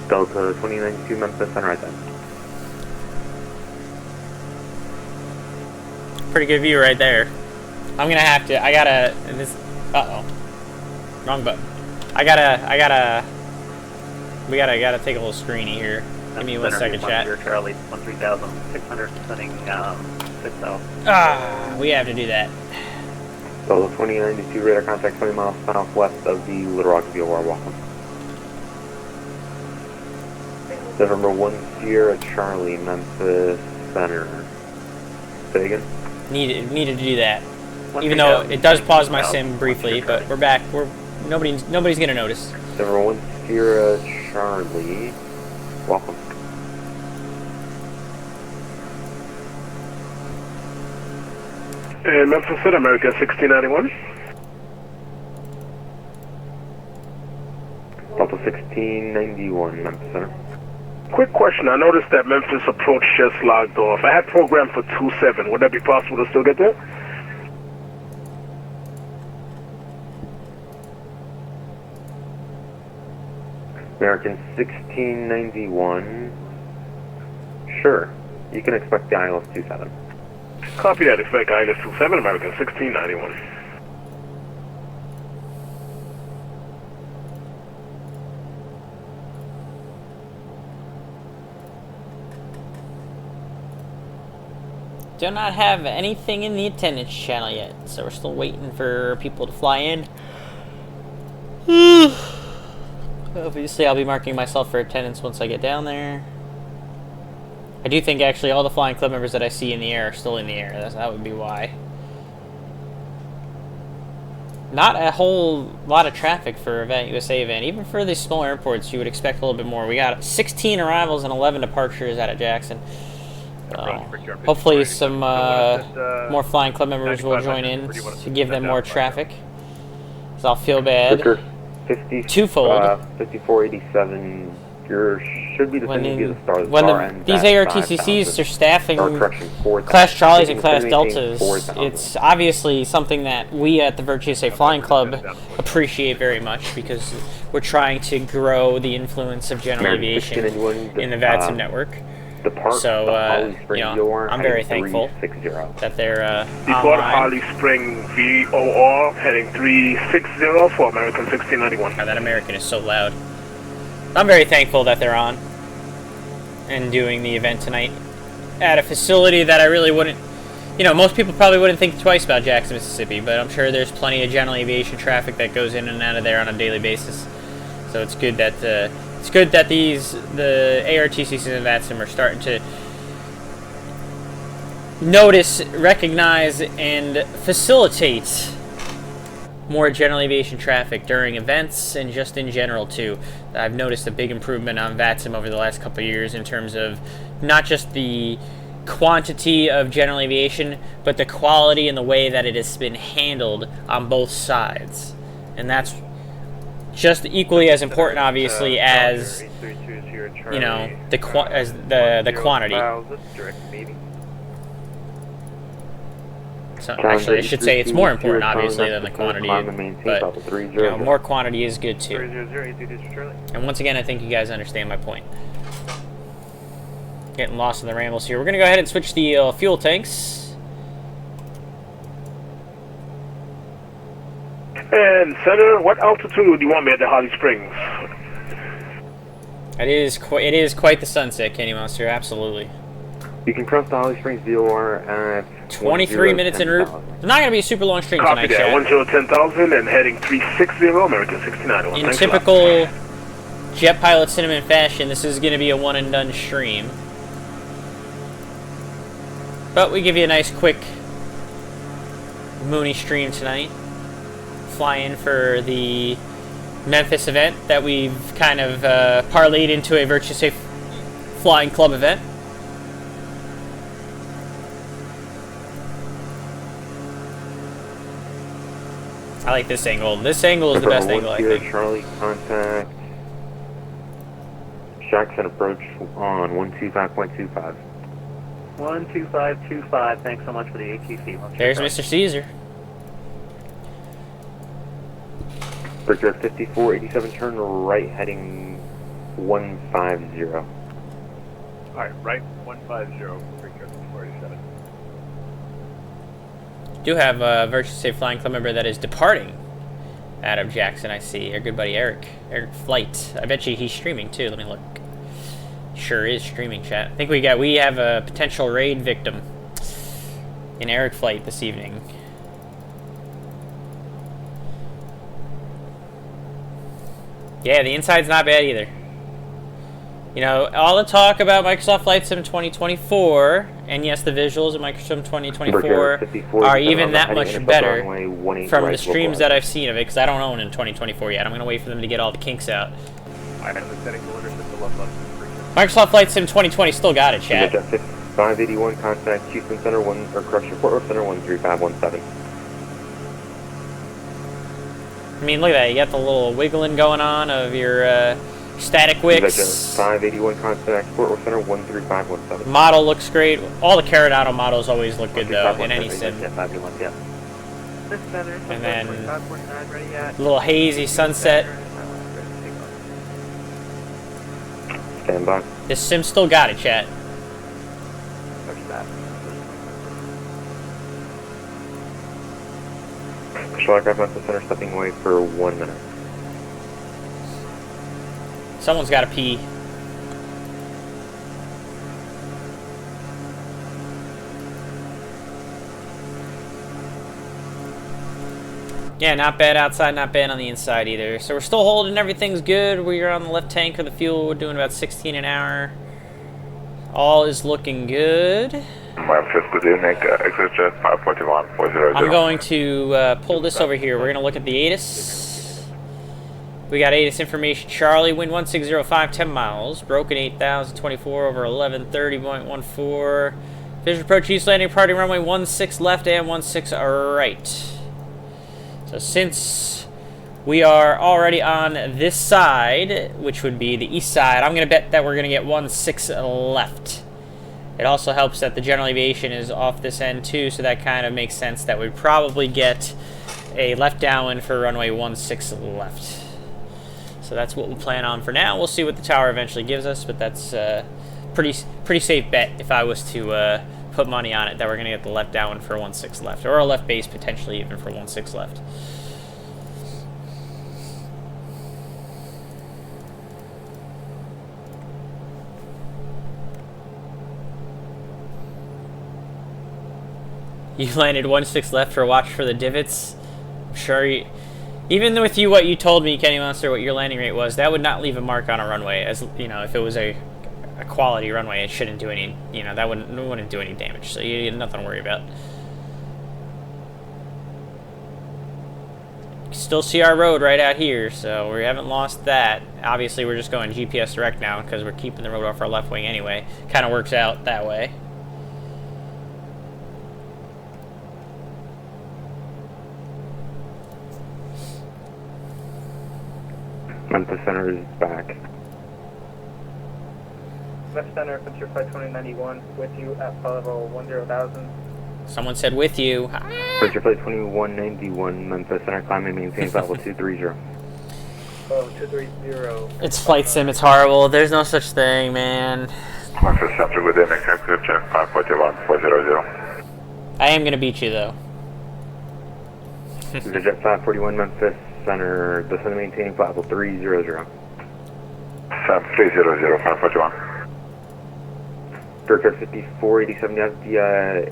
S2: Delta 2092, Memphis Center, right then.
S1: Pretty good view right there. I'm gonna have to, uh-oh. Wrong button. We gotta take a little screeny here. Give me 1 second, chat.
S7: Charlie, 13,600, sending 6 south.
S1: We have to do that.
S2: Delta 2092, radar contact 20 miles southwest of the Little Rock View. Welcome. November 1 Sierra Charlie, Memphis Center. Say again?
S1: Needed to do that. Even though it does pause my sim briefly, but we're back. Nobody's gonna notice.
S2: November 1 Sierra Charlie. Welcome.
S5: And Memphis City, America 1691.
S2: Delta 1691, Memphis Center.
S5: Quick question. I noticed that Memphis approach just logged off. I had programmed for 27. Would that be possible to still get there?
S2: American 1691. Sure. You can expect the ILS 27.
S5: Copy that. Expect ILS 27, American 1691.
S1: Do not have anything in the attendance channel yet, so we're still waiting for people to fly in. Obviously, I'll be marking myself for attendance once I get down there. I do think actually all the flying club members that I see in the air are still in the air. That would be why. Not a whole lot of traffic for Event USA event. Even for the small airports, you would expect a little bit more. We got 16 arrivals and 11 departures out of Jackson. Hopefully some more flying club members will join in to give them more traffic. So I'll feel bad. Twofold.
S2: 5487. Should be the thing to be the star.
S1: These ARTCCs are staffing Class Charlies and Class Deltas. It's obviously something that we at the Virtue USA Flying Club appreciate very much because we're trying to grow the influence of general aviation in the VATSIM network. So, I'm very thankful that they're
S5: Deport
S1: online.
S5: Holly Spring VOR heading 360 for American 1691.
S1: God, that American is so loud. I'm very thankful that they're on and doing the event tonight at a facility that I really wouldn't, most people probably wouldn't think twice about Jackson, Mississippi, but I'm sure there's plenty of general aviation traffic that goes in and out of there on a daily basis. So it's good that the ARTCCs and VATSIM are starting to notice, recognize, and facilitate more general aviation traffic during events and just in general too. I've noticed a big improvement on VATSIM over the last couple of years in terms of not just the quantity of general aviation, but the quality and the way that it has been handled on both sides. And that's just equally as important, obviously, as the quantity. So actually, I should say it's more important, obviously, than the quantity, but more quantity is good too. And once again, I think you guys understand my point. Getting lost in the rambles here. We're going to go ahead and switch the fuel tanks.
S5: And Senator, what altitude do you want me at the Holly Springs?
S1: It is quite the sunset, Kenny Monster. Absolutely.
S2: You can cross the Holly Springs VOR at
S1: 23 minutes en route. It's not going to be a super long stream
S5: Copy
S1: tonight,
S5: that.
S1: chat.
S5: 10,000 and heading 360 American 69.
S1: In
S5: Thanks
S1: typical Jet Pilot Cinnamon fashion, this is going to be a one and done stream. But we give you a nice quick MooKnee stream tonight. Fly in for the Memphis event that we've kind of parlayed into a Virtue Safe Flying Club event. I like this angle. This angle is the best angle, I think.
S2: Charlie, contact. Jackson approach on 125.25.
S7: 12525, thanks so much for the ATC.
S1: There's Mr. Caesar.
S2: Bridger 5487, turn right heading 150.
S4: Alright, right 150, Bridger 5487.
S1: Do have a Virtue Safe Flying Club member that is departing out of Jackson, I see. Our good buddy Eric Flight. I bet you he's streaming too. Let me look. Sure is streaming, chat. I think we have a potential raid victim in Eric Flight this evening. Yeah, the inside's not bad either. You know, all the talk about Microsoft Flight Sim 2024, and yes, the visuals of Microsoft 2024 are even that much better from the streams that I've seen of it, because I don't own in 2024 yet. I'm going to wait for them to get all the kinks out.
S4: I am setting orders at the left.
S1: Microsoft Flight Sim 2020 still got it, chat.
S2: 581, contact Houston Center 1, or correction, Fort Worth Center 13517.
S1: I mean, look at that. You got the little wiggling going on of your static wicks.
S2: 581, contact Fort Worth Center 13517.
S1: Model looks great. All the Coronado models always look good, though, in any sim.
S6: This center,
S1: And then
S6: 549 ready at.
S1: a little hazy sunset.
S2: Stand by.
S1: This sim still got it, chat.
S2: Shall aircraft at the center stepping away for 1 minute.
S1: Someone's got to pee. Yeah, not bad outside, not bad on the inside either. So we're still holding, everything's good. We're on the left tank of the fuel. We're doing about 16 an hour. All is looking good.
S3: Memphis, good evening. Exit jet 541-400.
S1: I'm going to pull this over here. We're going to look at the ATIS. We got ATIS information. Charlie, wind 1605, 10 miles. Broken 8,024 over 1130.14. Vision approach east landing party runway 16 left and 16 right. So since we are already on this side, which would be the east side, I'm going to bet that we're going to get 16 left. It also helps that the general aviation is off this end too, so that kind of makes sense that we'd probably get a left downwind for runway 16 left. So that's what we'll plan on for now. We'll see what the tower eventually gives us, but that's a pretty safe bet if I was to put money on it that we're going to get the left downwind for 16 left, or a left base potentially even for 16 left. You landed 16 left for watch for the divots. I'm sure you, even with you, what you told me, Kenny Monster, what your landing rate was, that would not leave a mark on a runway. As you know, if it was a quality runway, it shouldn't do any, you know, that wouldn't do any damage. So you have nothing to worry about. You can still see our road right out here, so we haven't lost that. Obviously, we're just going GPS direct now because we're keeping the road off our left wing anyway. Kind of works out that way.
S2: Memphis Center is back.
S6: Left center, Frontier Flight 2091, with you at flight level 10,000.
S1: Someone said with you.
S2: Frontier Flight 2191, Memphis Center, climb and maintain level 230.
S6: Oh, 230.
S1: It's Flight Sim, it's horrible. There's no such thing, man.
S3: Memphis Center with MX clear check 541-400.
S1: I am gonna beat you though.
S2: The Jet 541 Memphis Center, descend and maintain flight level 300.
S3: 300, 541.
S2: Aircraft 5487, you have the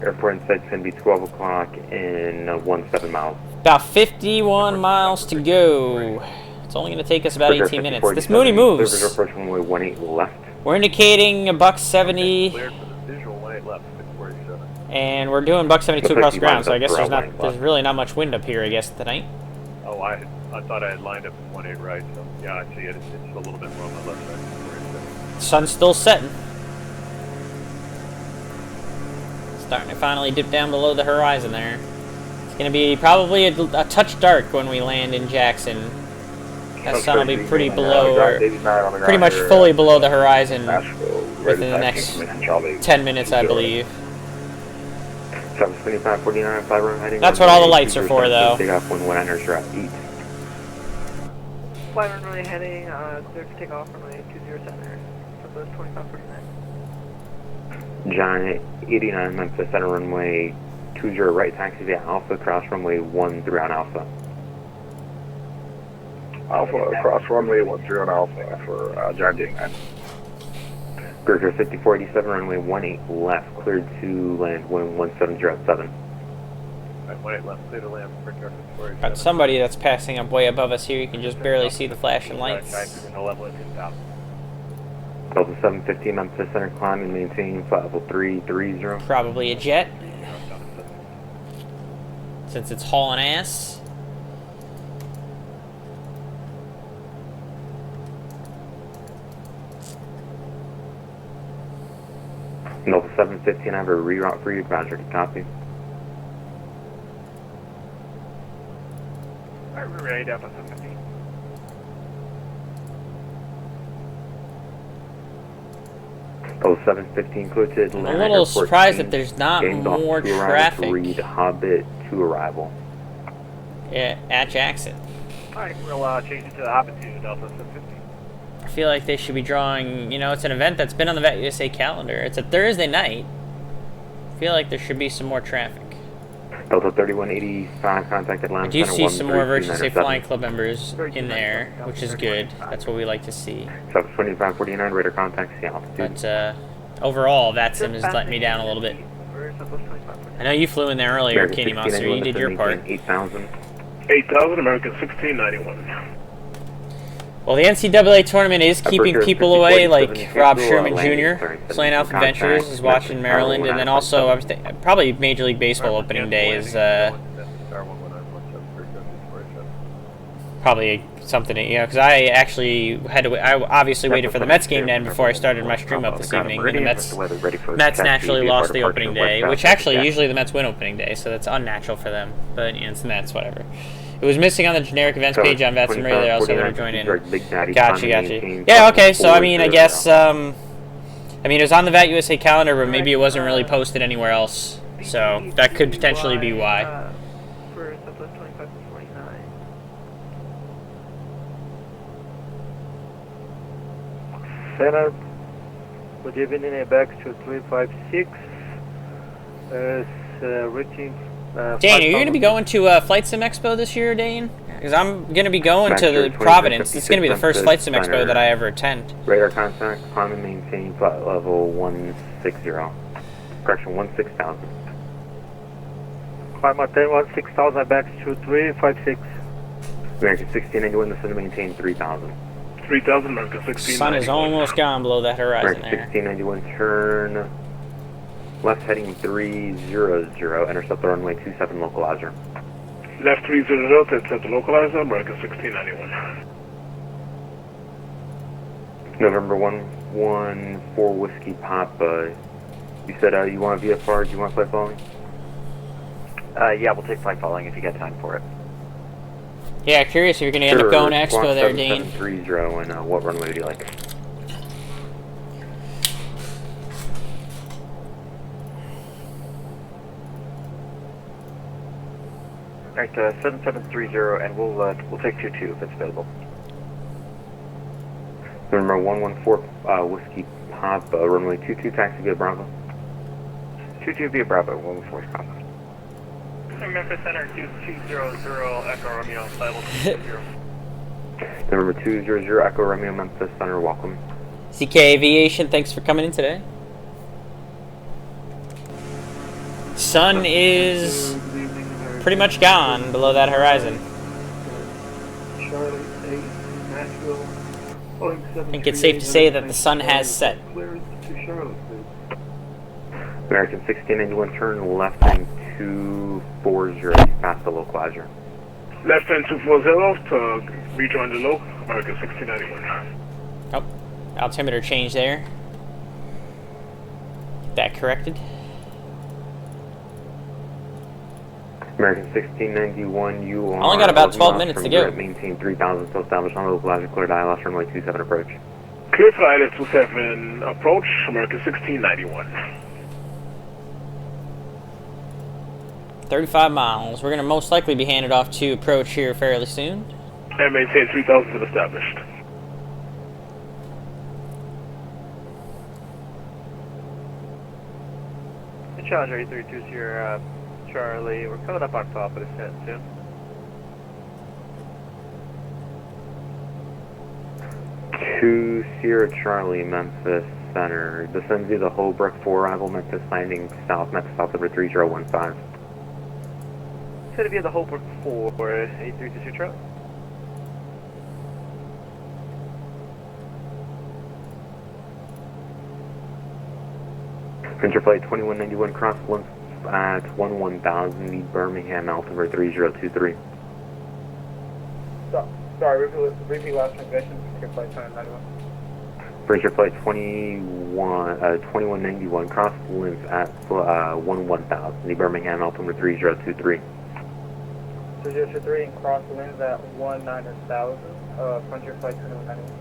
S2: airport inside, it's going to be 12 o'clock in 17 miles.
S1: About 51 miles to go. It's only gonna take us about 18 minutes. This MooKnee moves.
S2: Approach runway 18 left.
S1: We're indicating a $170.
S4: Cleared for the visual when it left 647.
S1: And we're doing buck 72 across the ground, so I guess
S2: Looks like
S1: there's really not much wind up here, I guess, tonight.
S4: Oh, I thought I had lined up with 18 right, so yeah, I see it. It's a little bit more on the left side. 647.
S1: Sun's still setting. Starting to finally dip down below the horizon there. It's going to be probably a touch dark when we land in Jackson. That sun will be pretty below, or pretty much fully below the horizon within the next 10 minutes, I believe.
S2: 725-49, fly room heading.
S1: That's what all the lights are for, though.
S2: Take off when 100's are at 8.
S6: Fly runway heading, clear for takeoff runway 20 center. Southwest 2549.
S2: John 89 Memphis Center runway 20 right taxi via Alpha, cross runway 13 on Alpha.
S3: Alpha, cross runway 13 on Alpha for John 89.
S2: Aircraft 5487 runway 18 left, cleared to land wind 1707.
S4: Right, 18 left, clear to land for aircraft 5487.
S1: Got somebody that's passing up way above us here. You can just barely see the flashing lights.
S4: And the level at 10,000.
S2: Delta 715 Memphis Center, climb and maintain flight level 330.
S1: Probably a jet, since it's hauling ass.
S2: Delta 715, I have a reroute for you, advisory copy.
S4: Alright, we're ready, Delta 715.
S2: Delta 715, clear to
S1: I'm a little surprised that there's not more
S2: to
S1: traffic
S2: read Hobbit to arrival.
S1: at Jackson.
S4: Alright, we'll change it to the Hobbit to Delta 715.
S1: I feel like they should be drawing, you know, it's an event that's been on the VATSIM calendar. It's a Thursday night. I feel like there should be some more traffic.
S2: Delta 3185, contacted
S1: I
S2: line
S1: do
S2: center
S1: see some more
S2: 13297.
S1: Virtual Safe Flying Club members in there, which is good. That's what we like to see.
S2: South 2549, radar contact, see altitude.
S1: But overall, VATSIM has let me down a little bit. I know you flew in there earlier,
S2: American
S1: Kenny Monster. You did your part.
S2: 8,000.
S5: 8,000, American 1691.
S1: Well, the NCAA tournament is keeping people away, like Rob Sherman Jr. Flying Alpha Adventures is watching Maryland, and then also probably Major League Baseball opening day is probably something, you know, because I actually I obviously waited for the Mets game to end before I started my stream up this evening, and the Mets naturally lost the opening day, which actually usually the Mets win opening day, so that's unnatural for them, but you know, it's the Mets, whatever. It was missing on the generic events page on VATSIM Radio. I also would have joined in. Gotcha. Yeah, okay. So, I mean, I guess, I mean, it was on the VAT USA calendar, but maybe it wasn't really posted anywhere else. So, that could potentially be why.
S6: For Southwest 2549.
S8: Center, good evening, ABAX 2356. Reaching.
S1: Dane, are you going to be going to Flight Sim Expo this year, Dane? Because I'm going to be going to the Providence. It's going to be the first Flight Sim Expo that I ever attend.
S2: Radar contact, climb and maintain flight level 160. Correction, 16,000.
S8: Climb at 16000, ABAX 2356.
S2: American 1691, descend to maintain 3,000.
S5: 3,000, American 1691.
S1: Sun is almost gone below that horizon
S2: American
S1: there.
S2: 1691, turn left heading 300, intercept the runway 27 localizer.
S5: Left 300, intercept the localizer, American 1691.
S2: November 114 Whiskey Papa. You said you want VFR, do you want flight following?
S7: Yeah, we'll take flight following if you get time for it.
S1: Yeah, curious if you're going to end up going to Expo there, Dane.
S2: 730, and what runway would you like?
S7: Alright, 7730, and we'll take 22 if it's available.
S2: November 114 Whiskey top, runway 22, taxi via Bravo.
S7: 22 via Bravo, 114 Papa.
S4: Memphis Center 2200 Echo Romeo, level 20.
S2: November 200 Echo Romeo, Memphis Center, welcome.
S1: CK Aviation, thanks for coming in today. Sun is pretty much gone below that horizon.
S8: Charlie 8, Nashville.
S1: I think it's safe to say that the sun has set.
S8: Clearance to Charlotte, please.
S2: American 1691, turn left and 240, past the localizer.
S5: Left end 240 to rejoin the low, American 1691.
S1: Oh, altimeter change there. Get that corrected.
S2: American 1691, you are...
S1: Only got about 12 minutes to go.
S2: Maintain 3000, still established on the localizer, clear ILS, runway 27 approach.
S5: Clear for ILS 27 approach, American 1691.
S1: 35 miles. We're going to most likely be handed off to approach here fairly soon.
S5: And maintain 3000 still established.
S6: Challenger 8320 Charlie, we're coming up on top of the set soon.
S2: Two Sierra Charlie, Memphis Center. Descend via the Holbrook 4 arrival, Memphis landing south, Memphis South over 3015.
S6: It's going to be at the Holbrook 4 8322 Charlie.
S2: Printer flight 2191, cross length at 1000, meet Birmingham, altimeter 3023.
S8: Sorry, repeat last transmission. Printer flight 2191.
S2: Printer flight 2191, cross length at 1000, meet Birmingham, altimeter 3023.
S8: 3023 and cross winds at 19,000. Frontier flight 2191.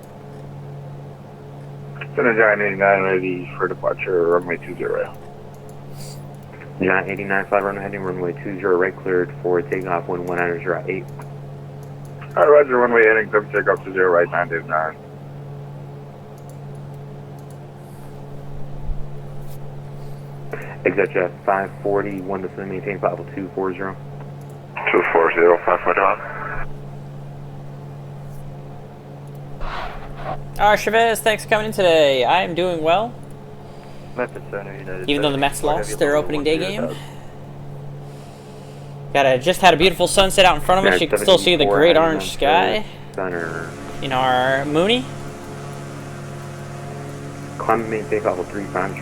S3: Center Giant 89 ready for departure, runway 20.
S2: Giant 89, fly runway heading runway 20, right cleared for takeoff, wind 190.8.
S3: Alright, roger, runway heading, clear for takeoff to 0, right 989.
S2: Exit jet 540, 1 to maintain flight level 240.
S3: 240, 540.
S1: Chavez, thanks for coming in today. I am doing well.
S7: Memphis Center, United
S1: Even though the
S7: States.
S1: Mets lost their opening day game. Just had a beautiful sunset out in front of us. You can still see the great orange sky
S2: Center.
S1: in our MooKnee.
S2: Climb and maintain flight level 35.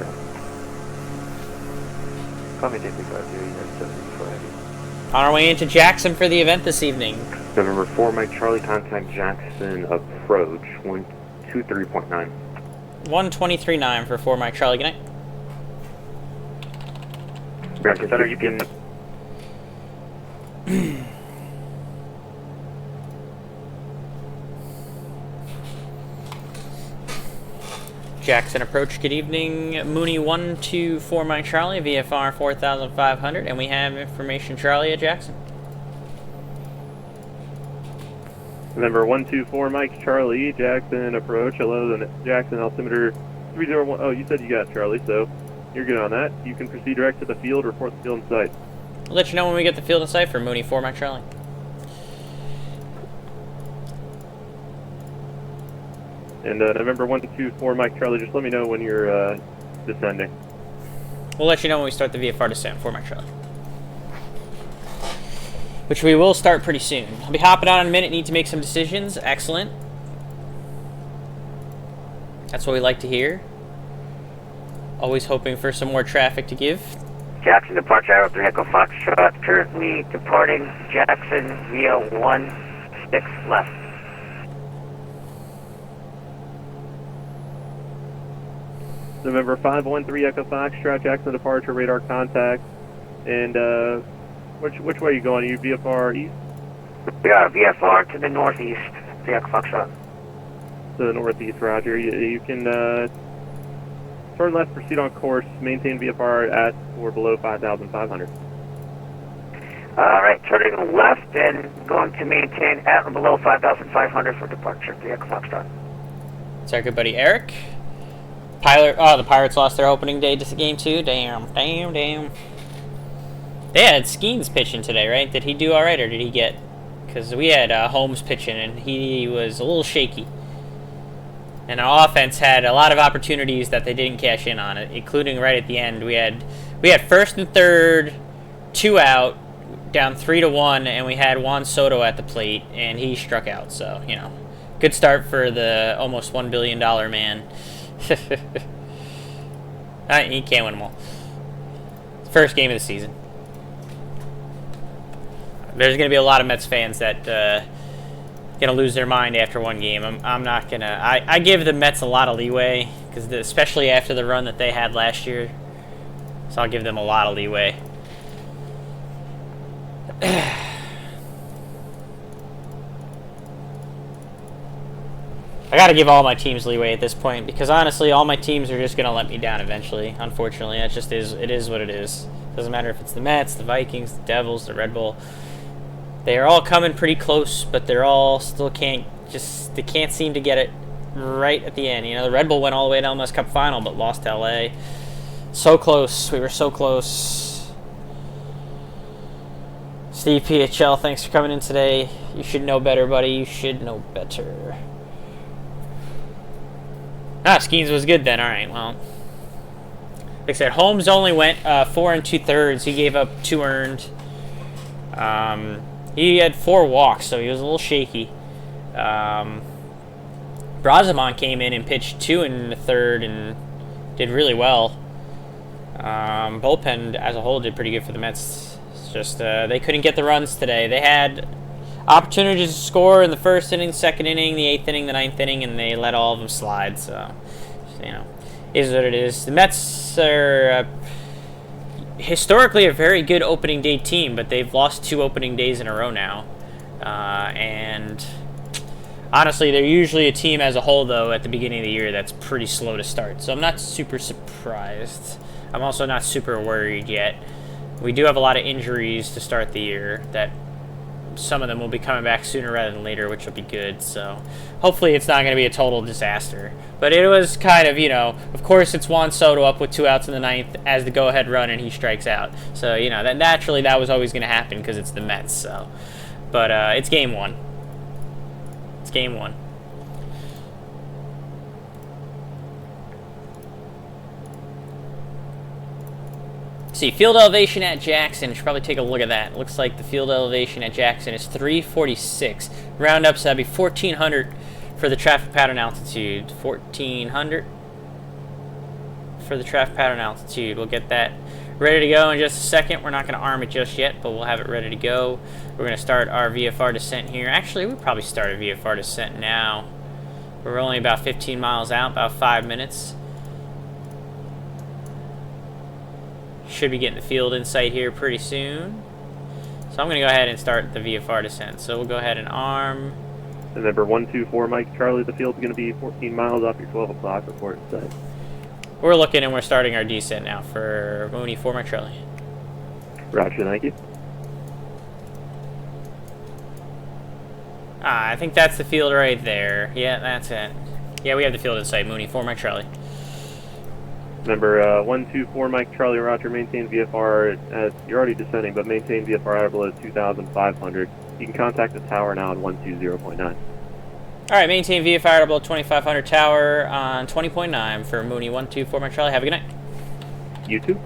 S7: Call me JP50, United 74 Heavy.
S1: On our way into Jackson for the event this evening.
S2: November 4, Mike Charlie, contact Jackson approach 123.9.
S1: 123.9 for 4 Mike Charlie. Good night.
S2: American
S7: Center,
S2: 16,
S1: Jackson approach, good evening. MooKnee 124 Mike Charlie, VFR 4500, and we have information Charlie at Jackson.
S9: November 124 Mike Charlie, Jackson approach. Hello, the Jackson altimeter 301. Oh, you said you got Charlie, so you're good on that. You can proceed direct to the field, report the field in sight.
S1: We'll let you know when we get the field in sight for MooKnee 4 Mike Charlie.
S9: And November 124 Mike Charlie, just let me know when you're descending.
S1: We'll let you know when we start the VFR descent for Mike Charlie. Which we will start pretty soon. I'll be hopping on in a minute, need to make some decisions. Excellent. That's what we like to hear. Always hoping for some more traffic to give.
S7: Jackson departure, Arrow 3 Echo Foxtrot, currently departing Jackson via 16 left.
S9: November 513 Echo Foxtrot, Jackson departure, radar contact. And which way are you going? Are you VFR east?
S7: We are VFR to the northeast, the Echo Foxtrot.
S9: To the northeast, roger. You can turn left, proceed on course, maintain VFR at or below 5,500.
S7: Alright, turning left and going to maintain at or below 5,500 for departure, the Echo Foxtrot.
S1: It's our good buddy Eric. The Pirates lost their opening day game too. Damn. They had Skeens pitching today, right? Did he do all right, or did he get? Because we had Holmes pitching, and he was a little shaky. And our offense had a lot of opportunities that they didn't cash in on it, including right at the end. We had first and third, 2 out, down 3-1, and we had Juan Soto at the plate, and he struck out. So, you know, good start for the almost $1 billion man. He can't win them all. First game of the season. There's going to be a lot of Mets fans that going to lose their mind after one game. I'm not going to... I give the Mets a lot of leeway, because especially after the run that they had last year. So I'll give them a lot of leeway. I gotta give all my teams leeway at this point, because honestly, all my teams are just gonna let me down eventually. Unfortunately, that just is. It is what it is. Doesn't matter if it's the Mets, the Vikings, the Devils, the Red Bull. They are all coming pretty close, but they're all still can't seem to get it right at the end. You know, the Red Bull went all the way to the MLS Cup final, but lost to LA. So close. We were so close. Steve PHL, thanks for coming in today. You should know better, buddy. You should know better. Skeens was good then. All right, well. Like I said, Holmes only went 4 2/3. He gave up 2 earned. He had 4 walks, so he was a little shaky. Brazamon came in and pitched 2 1/3 and did really well. Bullpen as a whole did pretty good for the Mets. It's just they couldn't get the runs today. They had opportunities to score in the first inning, second inning, the 8th inning, the 9th inning, and they let all of them slide. So, you know, is what it is. The Mets are historically a very good opening day team, but they've lost 2 opening days in a row now. And honestly, they're usually a team as a whole, though, at the beginning of the year that's pretty slow to start. So I'm not super surprised. I'm also not super worried yet. We do have a lot of injuries to start the year that some of them will be coming back sooner rather than later, which will be good. So hopefully it's not going to be a total disaster. But it was kind of, you know, of course it's Juan Soto up with 2 outs in the 9th as the go-ahead run, and he strikes out. So, you know, that naturally that was always going to happen because it's the Mets. So, but it's game 1. It's game 1. See, field elevation at Jackson. Should probably take a look at that. Looks like the field elevation at Jackson is 346. Round up, so that'd be 1400 for the traffic pattern altitude. 1400 for the traffic pattern altitude. We'll get that ready to go in just a second. We're not going to arm it just yet, but we'll have it ready to go. We're going to start our VFR descent here. Actually, we probably start a VFR descent now. We're only about 15 miles out, about 5 minutes. Should be getting the field in sight here pretty soon. So I'm going to go ahead and start the VFR descent. So we'll go ahead and arm.
S9: And number 124 Mike Charlie, the field's going to be 14 miles off your 12 o'clock report in sight.
S1: We're looking and we're starting our descent now for MooKnee 4 Mike Charlie.
S9: Roger, thank you.
S1: I think that's the field right there. Yeah, that's it. Yeah, we have the field in sight. MooKnee 4 Mike Charlie.
S9: Number 124 Mike Charlie, Roger, maintain VFR as you're already descending, but maintain VFR out below 2,500. You can contact the tower now on 120.9.
S1: All right, maintain VFR below 2,500 tower on 20.9 for MooKnee 124 Mike Charlie. Have a good night.
S9: You too.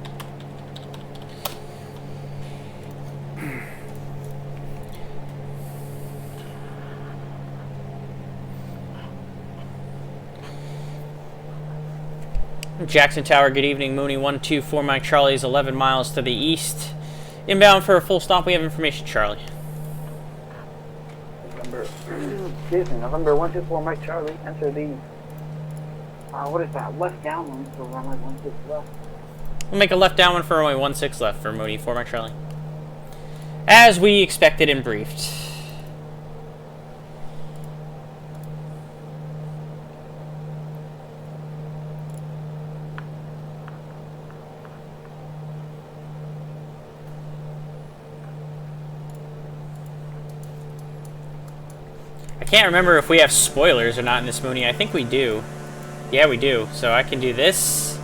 S1: Jackson Tower, good evening. MooKnee 124 Mike Charlie is 11 miles to the east. Inbound for a full stop. We have information, Charlie.
S8: November 124 Mike Charlie, enter the, what is that, left downwind for runway 16 left.
S1: We'll make a left downwind for runway 16 left for MooKnee 4 Mike Charlie. As we expected and briefed. I can't remember if we have spoilers or not in this MooKnee. I think we do. Yeah, we do. So I can do this.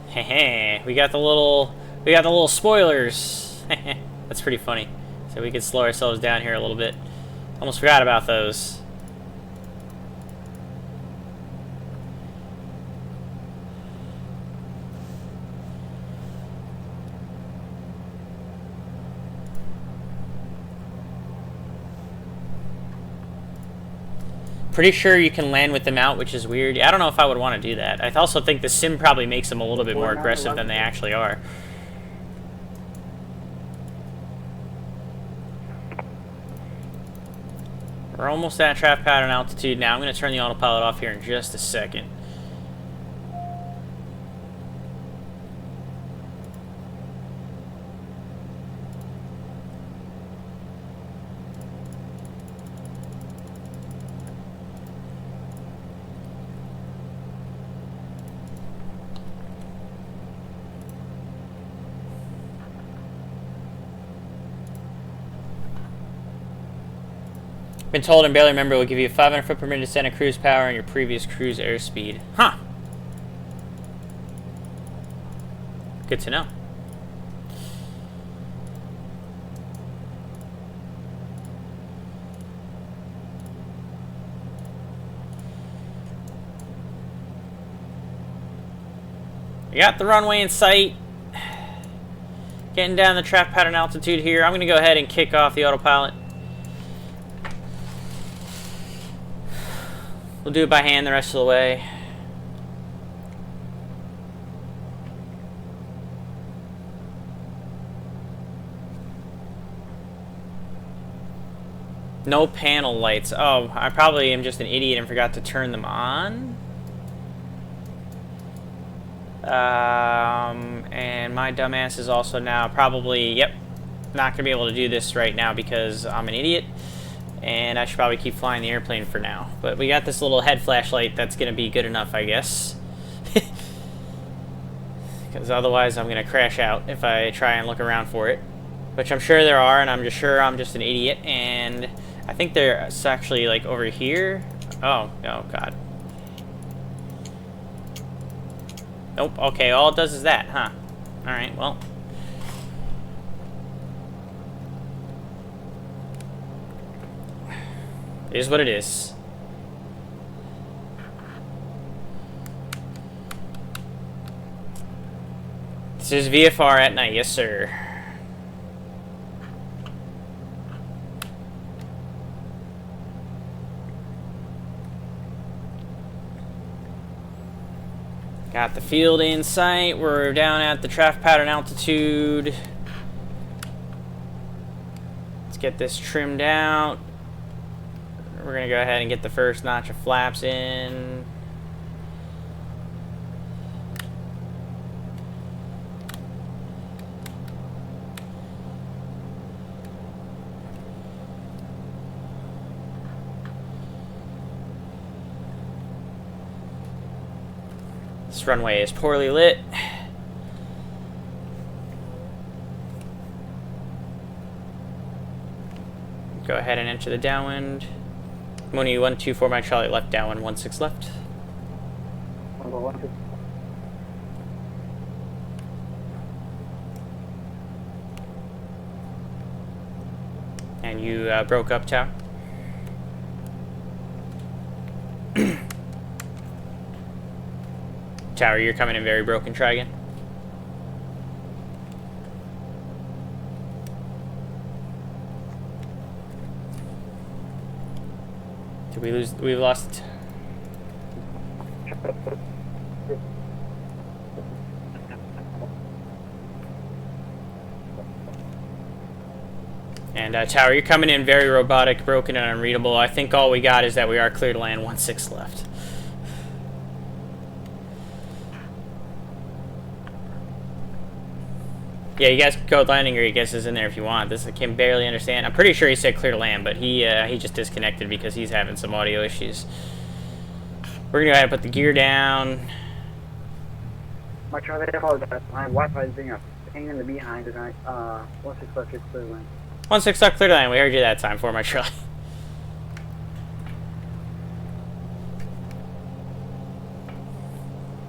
S1: Heh, we got the little spoilers. That's pretty funny. So we can slow ourselves down here a little bit. Almost forgot about those. Pretty sure you can land with them out, which is weird. I don't know if I would want to do that. I also think the sim probably makes them a little bit more aggressive than they actually are. We're almost at trap pattern altitude now. I'm going to turn the autopilot off here in just a second. Been told and barely remember will give you 500 foot per minute descent of cruise power and your previous cruise airspeed. Huh. Good to know. We got the runway in sight. Getting down the trap pattern altitude here. I'm going to go ahead and kick off the autopilot. We'll do it by hand the rest of the way. No panel lights. Oh, I probably am just an idiot and forgot to turn them on. And my dumbass is also now probably, yep, not going to be able to do this right now because I'm an idiot. And I should probably keep flying the airplane for now. But we got this little head flashlight that's going to be good enough, I guess. Because otherwise I'm going to crash out if I try and look around for it. Which I'm sure there are, and I'm just sure I'm just an idiot. And I think there's actually like over here. Oh god. Nope, okay, all it does is that, huh? Alright, well. It is what it is. This is VFR at night, yes sir. Got the field in sight. We're down at the trap pattern altitude. Let's get this trimmed out. We're going to go ahead and get the first notch of flaps in. This runway is poorly lit. Go ahead and enter the downwind. MooKnee 124 Mike Charlie left, downwind 16 left. And you broke up, Tower. Tower, you're coming in very broken. Try again. Did we lose? We've lost. And Tower, you're coming in very robotic, broken, and unreadable. I think all we got is that we are clear to land 16 left. Yeah, you guys code landing or he guesses in there if you want. This I can barely understand. I'm pretty sure he said clear to land, but he just disconnected because he's having some audio issues. We're gonna go ahead and put the gear down.
S8: My Charlie, I apologize. My Wi-Fi is being a pain in the behind tonight. 16 left, it's clear to land.
S1: 16 left, clear to land. We heard you that time for my Charlie.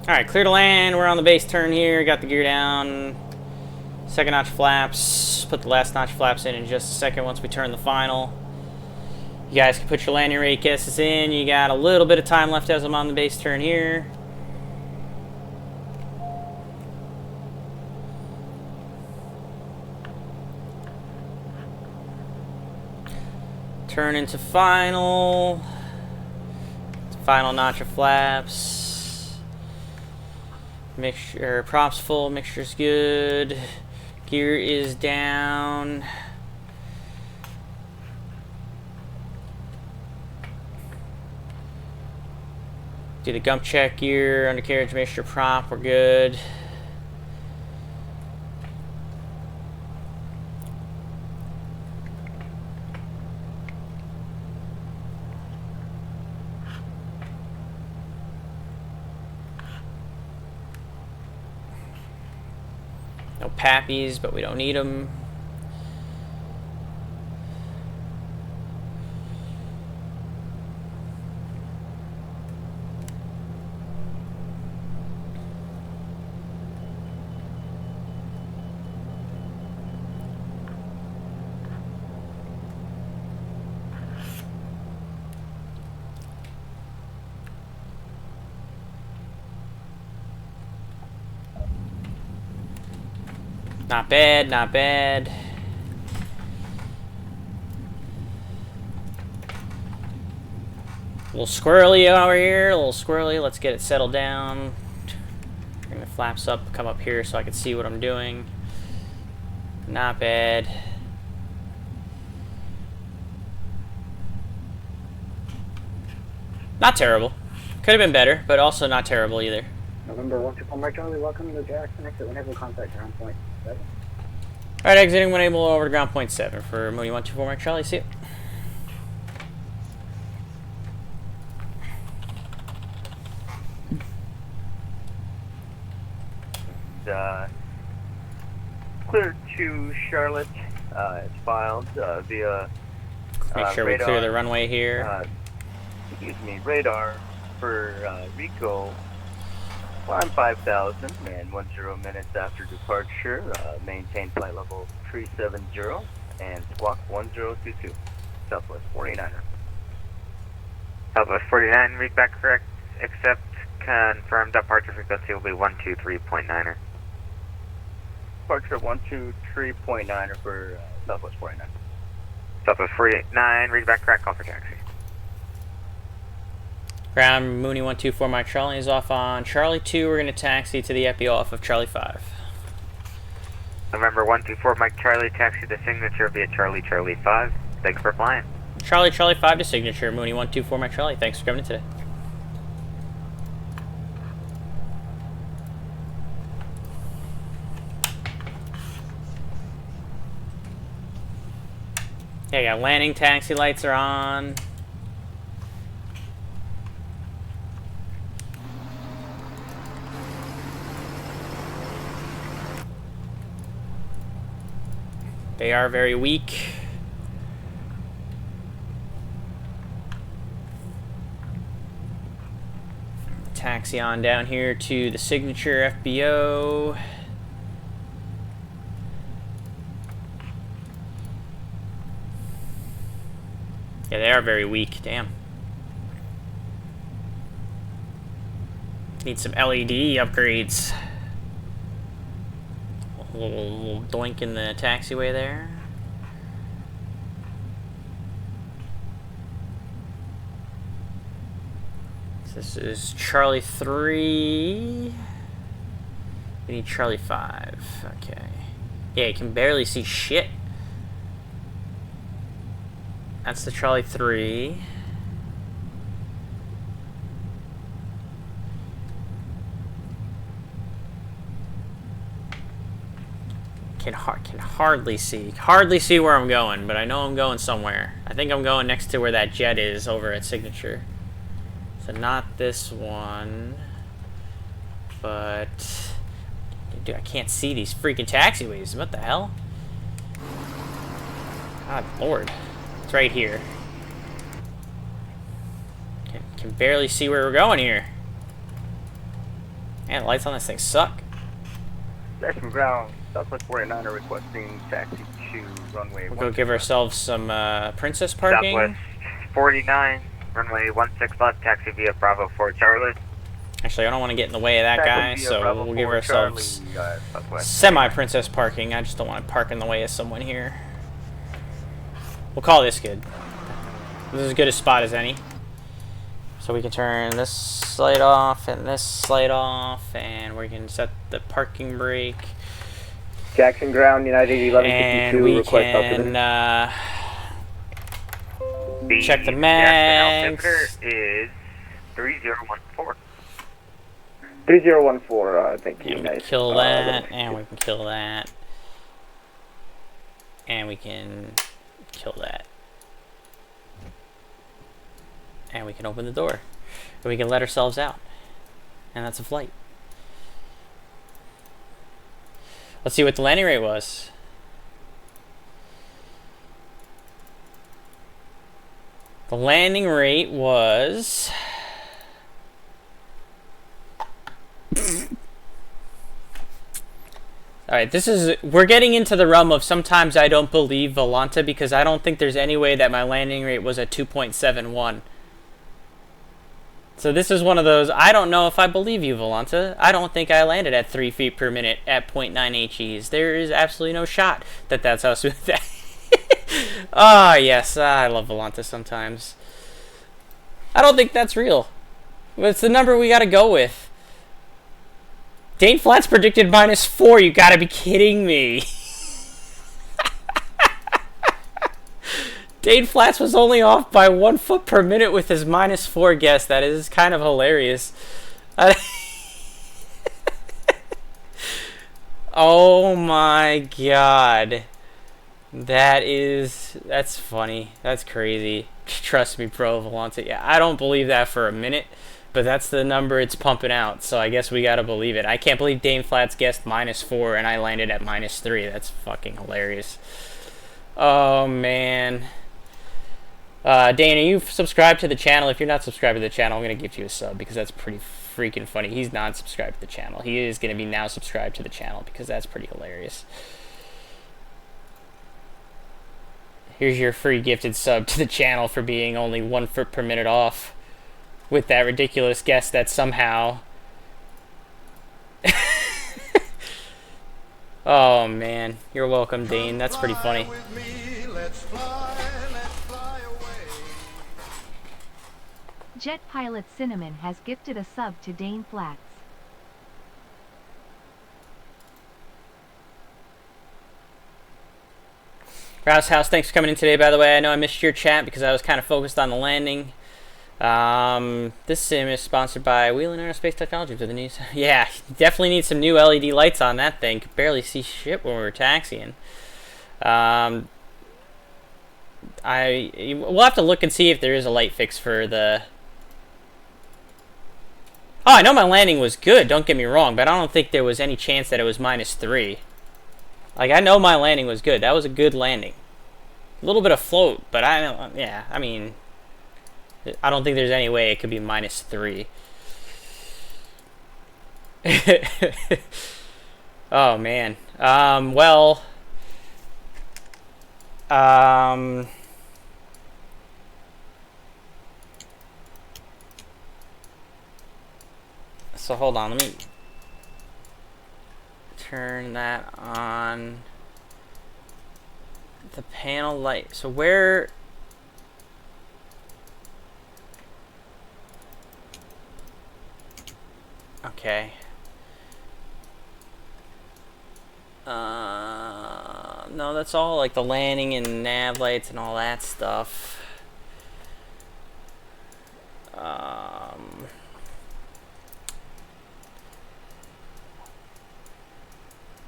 S1: Alright, clear to land. We're on the base turn here. Got the gear down. Second notch flaps. Put the last notch flaps in just a second once we turn the final. You guys can put your landing rate guesses in. You got a little bit of time left as I'm on the base turn here. Turn into final. Final notch of flaps. Mixture, props full, mixture's good. Gear is down. Do the gump check, gear, undercarriage, mixture, prop, we're good. No pappies, but we don't need them. Not bad, not bad. A little squirrely over here, a little squirrely. Let's get it settled down. Bring the flaps up, come up here so I can see what I'm doing. Not bad. Not terrible. Could have been better, but also not terrible either.
S8: November 124 Mike Charlie, welcome to Jackson. Exit whenever contact ground point 7.
S1: Alright, exiting when able over to ground point 7 for MooKnee 124 Mike Charlie. See you.
S10: Clear to Charlotte. It's filed via
S1: Make sure
S10: radar,
S1: we clear the runway here.
S10: Excuse me, radar for Rico. Climb 5,000 and 10 minutes after departure. Maintain flight level 370 and squawk 1022. Southwest 49er.
S7: Southwest 49, read back correct, except confirmed departure frequency will be 123.9er.
S10: Departure 123.9er for Southwest 49.
S7: Southwest 49, read back correct, call for taxi.
S1: Ground MooKnee 124 Mike Charlie is off on Charlie 2. We're going to taxi to the EPI off of Charlie 5.
S7: November 124 Mike Charlie, taxi to signature via Charlie 5. Thanks for flying.
S1: Charlie 5 to signature, MooKnee 124 Mike Charlie. Thanks for coming in today. Yeah, yeah, landing taxi lights are on. They are very weak. Taxi on down here to the signature FBO. Yeah, they are very weak. Damn. Need some LED upgrades. A little doink in the taxiway there. This is Charlie 3. We need Charlie 5. Okay. Yeah, you can barely see shit. That's the Charlie 3. Can hardly see where I'm going, but I know I'm going somewhere. I think I'm going next to where that jet is over at Signature. So not this one, but dude, I can't see these freaking taxiways. What the hell? God Lord, it's right here. Can barely see where we're going here. Man, the lights on this thing suck.
S10: Jackson Ground, Southwest 49 are requesting taxi to runway.
S1: We'll go give ourselves some princess parking.
S7: Southwest 49, runway 16 left, taxi via Bravo 4 Charlie.
S1: Actually, I don't want to get in the way of that guy, so we'll give ourselves semi-princess parking. I just don't want to park in the way of someone here. We'll call this good. This is as good a spot as any. So we can turn this light off and this light off, and we can set the parking brake.
S11: Jackson Ground, United 1152,
S1: and we
S11: request
S1: can check the mags.
S7: Is 3014.
S11: 3014, thank you.
S1: And we can kill that, and we can kill that. And we can kill that. And we can open the door. And we can let ourselves out. And that's a flight. Let's see what the landing rate was. The landing rate was... Alright, we're getting into the realm of sometimes I don't believe Volanta, because I don't think there's any way that my landing rate was a 2.71. So this is one of those, I don't know if I believe you, Volanta. I don't think I landed at 3 feet per minute at 0.9 HEs. There is absolutely no shot that that's how smooth that. Ah, yes, I love Volanta sometimes. I don't think that's real. But it's the number we gotta go with. Dane Flats predicted -4. You gotta be kidding me. Dane Flats was only off by 1 foot per minute with his -4 guess. That is kind of hilarious. Oh my god. That's funny. That's crazy. Trust me, Pro Volanta. Yeah, I don't believe that for a minute, but that's the number it's pumping out, so I guess we gotta believe it. I can't believe Dane Flats guessed -4 and I landed at -3. That's fucking hilarious. Oh, man. Dane, are you subscribed to the channel? If you're not subscribed to the channel, I'm going to give you a sub, because that's pretty freaking funny. He's not subscribed to the channel. He is going to be now subscribed to the channel, because that's pretty hilarious. Here's your free gifted sub to the channel for being only 1 foot per minute off with that ridiculous guess that somehow... Oh, man. You're welcome, Dane. That's pretty funny.
S12: Jet Pilot Cinnamon has gifted a sub to Dane Flats.
S1: Rouse House, thanks for coming in today, by the way. I know I missed your chat because I was kind of focused on the landing. This sim is sponsored by Wheeling Aerospace Technology for the news. Yeah, definitely need some new LED lights on that thing. Could barely see shit when we were taxiing. We'll have to look and see if there is a light fix for the... Oh, I know my landing was good, don't get me wrong, but I don't think there was any chance that it was -3. Like, I know my landing was good. That was a good landing. A little bit of float, but I mean, I don't think there's any way it could be -3. Oh, man. So hold on, let me turn that on. The panel light. So where... Okay. No, that's all like the landing and nav lights and all that stuff.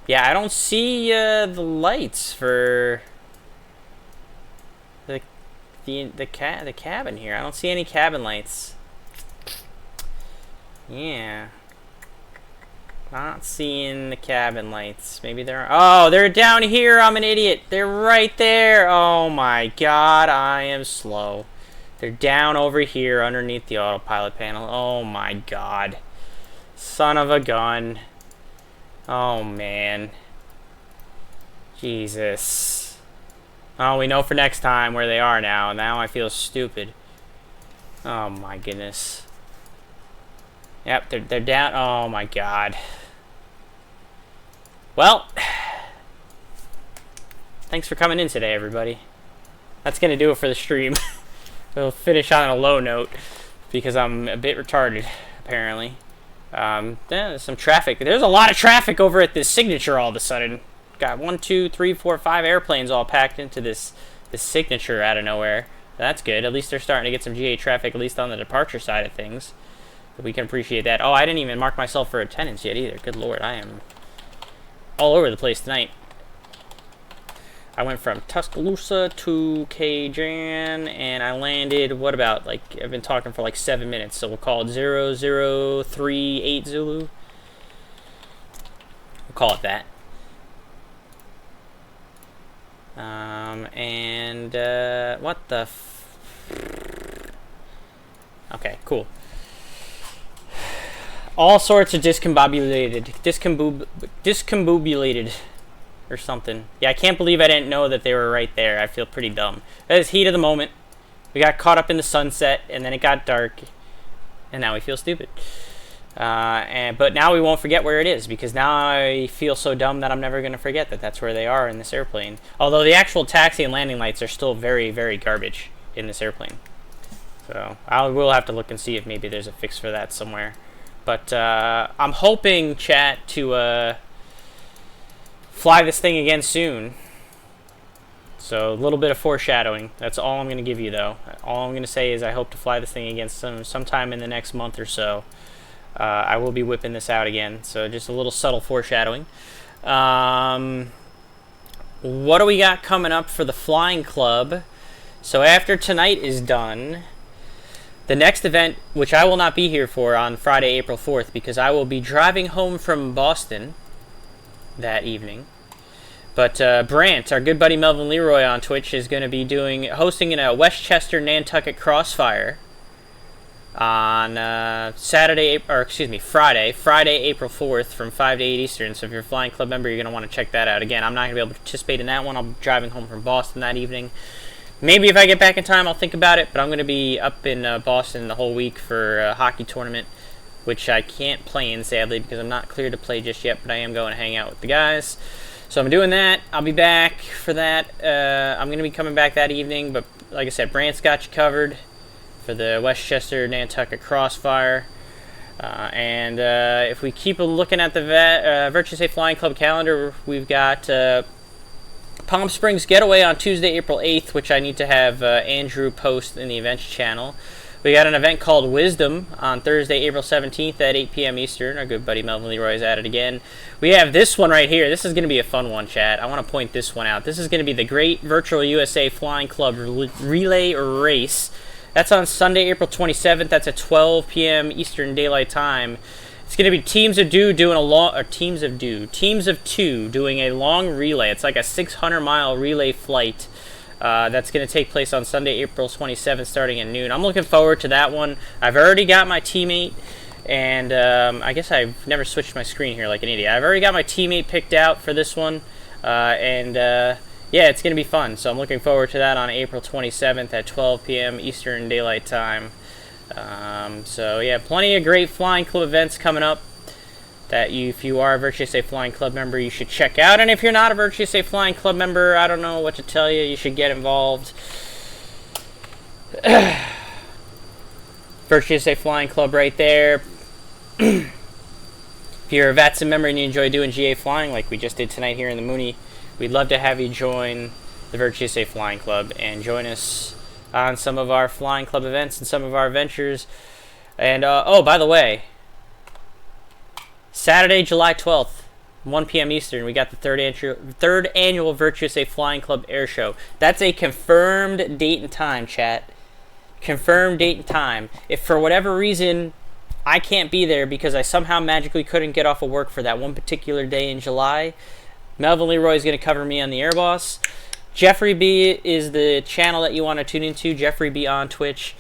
S1: Yeah, I don't see the lights for the cabin here. I don't see any cabin lights. Yeah. Not seeing the cabin lights. Maybe they're... Oh, they're down here. I'm an idiot. They're right there. Oh my god, I am slow. They're down over here underneath the autopilot panel. Oh my god. Son of a gun. Oh, man. Jesus. Oh, we know for next time where they are now. Now I feel stupid. Oh, my goodness. Yep, they're down. Oh, my God. Well, thanks for coming in today, everybody. That's going to do it for the stream. We'll finish on a low note because I'm a bit retarded, apparently. There's some traffic. There's a lot of traffic over at this signature all of a sudden. Got 1, 2, 3, 4, 5 airplanes all packed into this signature out of nowhere. That's good. At least they're starting to get some GA traffic, at least on the departure side of things. We can appreciate that. Oh, I didn't even mark myself for attendance yet either. Good Lord, I am all over the place tonight. I went from Tuscaloosa to KJAN, and I landed, what about, like, I've been talking for like 7 minutes, so we'll call it 0038 Zulu. We'll call it that. What the okay, cool. All sorts of discombobulated or something. Yeah, I can't believe I didn't know that they were right there. I feel pretty dumb. That is heat of the moment. We got caught up in the sunset, and then it got dark, and now we feel stupid. But now we won't forget where it is, because now I feel so dumb that I'm never going to forget that that's where they are in this airplane. Although the actual taxi and landing lights are still very, very garbage in this airplane. So I will have to look and see if maybe there's a fix for that somewhere. But I'm hoping, chat, to fly this thing again soon. So a little bit of foreshadowing. That's all I'm going to give you, though. All I'm going to say is I hope to fly this thing again sometime in the next month or so. I will be whipping this out again. So just a little subtle foreshadowing. What do we got coming up for the Flying Club? So after tonight is done, the next event, which I will not be here for on Friday, April 4th, because I will be driving home from Boston that evening. But Brant, our good buddy Melvin Leroy on Twitch, is going to be hosting in a Westchester Nantucket Crossfire on Friday, April 4th from 5 to 8 Eastern. So if you're a Flying Club member, you're going to want to check that out. Again, I'm not going to be able to participate in that one. I'll be driving home from Boston that evening. Maybe if I get back in time, I'll think about it, but I'm going to be up in Boston the whole week for a hockey tournament, which I can't play in, sadly, because I'm not cleared to play just yet, but I am going to hang out with the guys. So I'm doing that. I'll be back for that. I'm going to be coming back that evening, but like I said, Brant's got you covered for the Westchester Nantucket Crossfire. If we keep looking at the Virtuous A Flying Club calendar, we've got Palm Springs Getaway on Tuesday, April 8th, which I need to have Andrew post in the events channel. We got an event called Wisdom on Thursday, April 17th at 8 p.m. Eastern. Our good buddy Melvin Leroy is at it again. We have this one right here. This is going to be a fun one, chat. I want to point this one out. This is going to be the Great Virtual USA Flying Club Relay Race. That's on Sunday, April 27th. That's at 12 p.m. Eastern Daylight Time. It's going to be teams of two doing a long relay. It's like a 600-mile relay flight that's going to take place on Sunday, April 27th, starting at noon. I'm looking forward to that one. I've already got my teammate, and I guess I've never switched my screen here like an idiot. I've already got my teammate picked out for this one, yeah, it's going to be fun. So I'm looking forward to that on April 27th at 12 p.m. Eastern Daylight Time. So yeah, plenty of great Flying Club events coming up that if you are a Virtuous A Flying Club member, you should check out. And if you're not a Virtuous A Flying Club member, I don't know what to tell you. You should get involved. Virtuous A Flying Club right there. If you're a VATSIM member and you enjoy doing GA flying like we just did tonight here in the MooKnee, we'd love to have you join the Virtuous A Flying Club and join us on some of our Flying Club events and some of our ventures. And, oh, by the way, Saturday, July 12th, 1 p.m. Eastern, we got the third annual Virtuous A Flying Club Air Show. That's a confirmed date and time, chat. Confirmed date and time. If for whatever reason I can't be there because I somehow magically couldn't get off of work for that one particular day in July, Melvin Leroy is going to cover me on the Air Boss. Jeffrey B is the channel that you want to tune into, Jeffrey B on Twitch.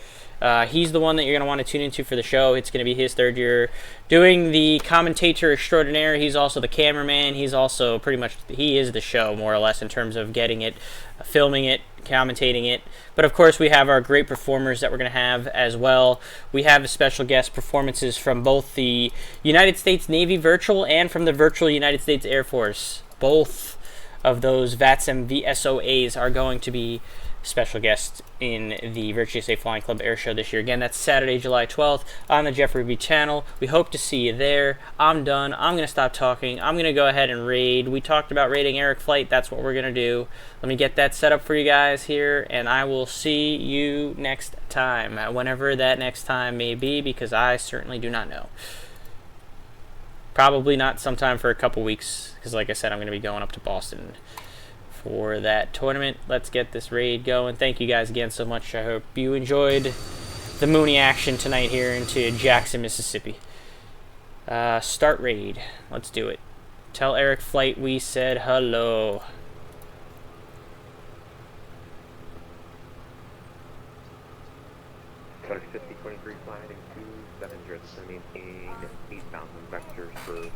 S1: He's the one that you're going to want to tune into for the show. It's going to be his third year doing the commentator extraordinaire. He's also the cameraman. He's also he is the show, more or less, in terms of getting it, filming it, commentating it. But of course, we have our great performers that we're going to have as well. We have special guest performances from both the United States Navy Virtual and from the Virtual United States Air Force. Both of those VATSIM VSOAs are going to be special guests in the Virtual USA Flying Club Air Show this year. Again, that's Saturday, July 12th on the Jeffrey B channel. We hope to see you there. I'm done. I'm going to stop talking. I'm going to go ahead and raid. We talked about raiding Eric Flight. That's what we're going to do. Let me get that set up for you guys here, and I will see you next time, whenever that next time may be, because I certainly do not know. Probably not sometime for a couple weeks, because like I said, I'm going to be going up to Boston for that tournament. Let's get this raid going. Thank you guys again so much. I hope you enjoyed the MooKnee action tonight here into Jackson, Mississippi. Start raid. Let's do it. Tell Eric Flight we said hello.
S2: Starting 5023 flying 270 to maintain eastbound vectors for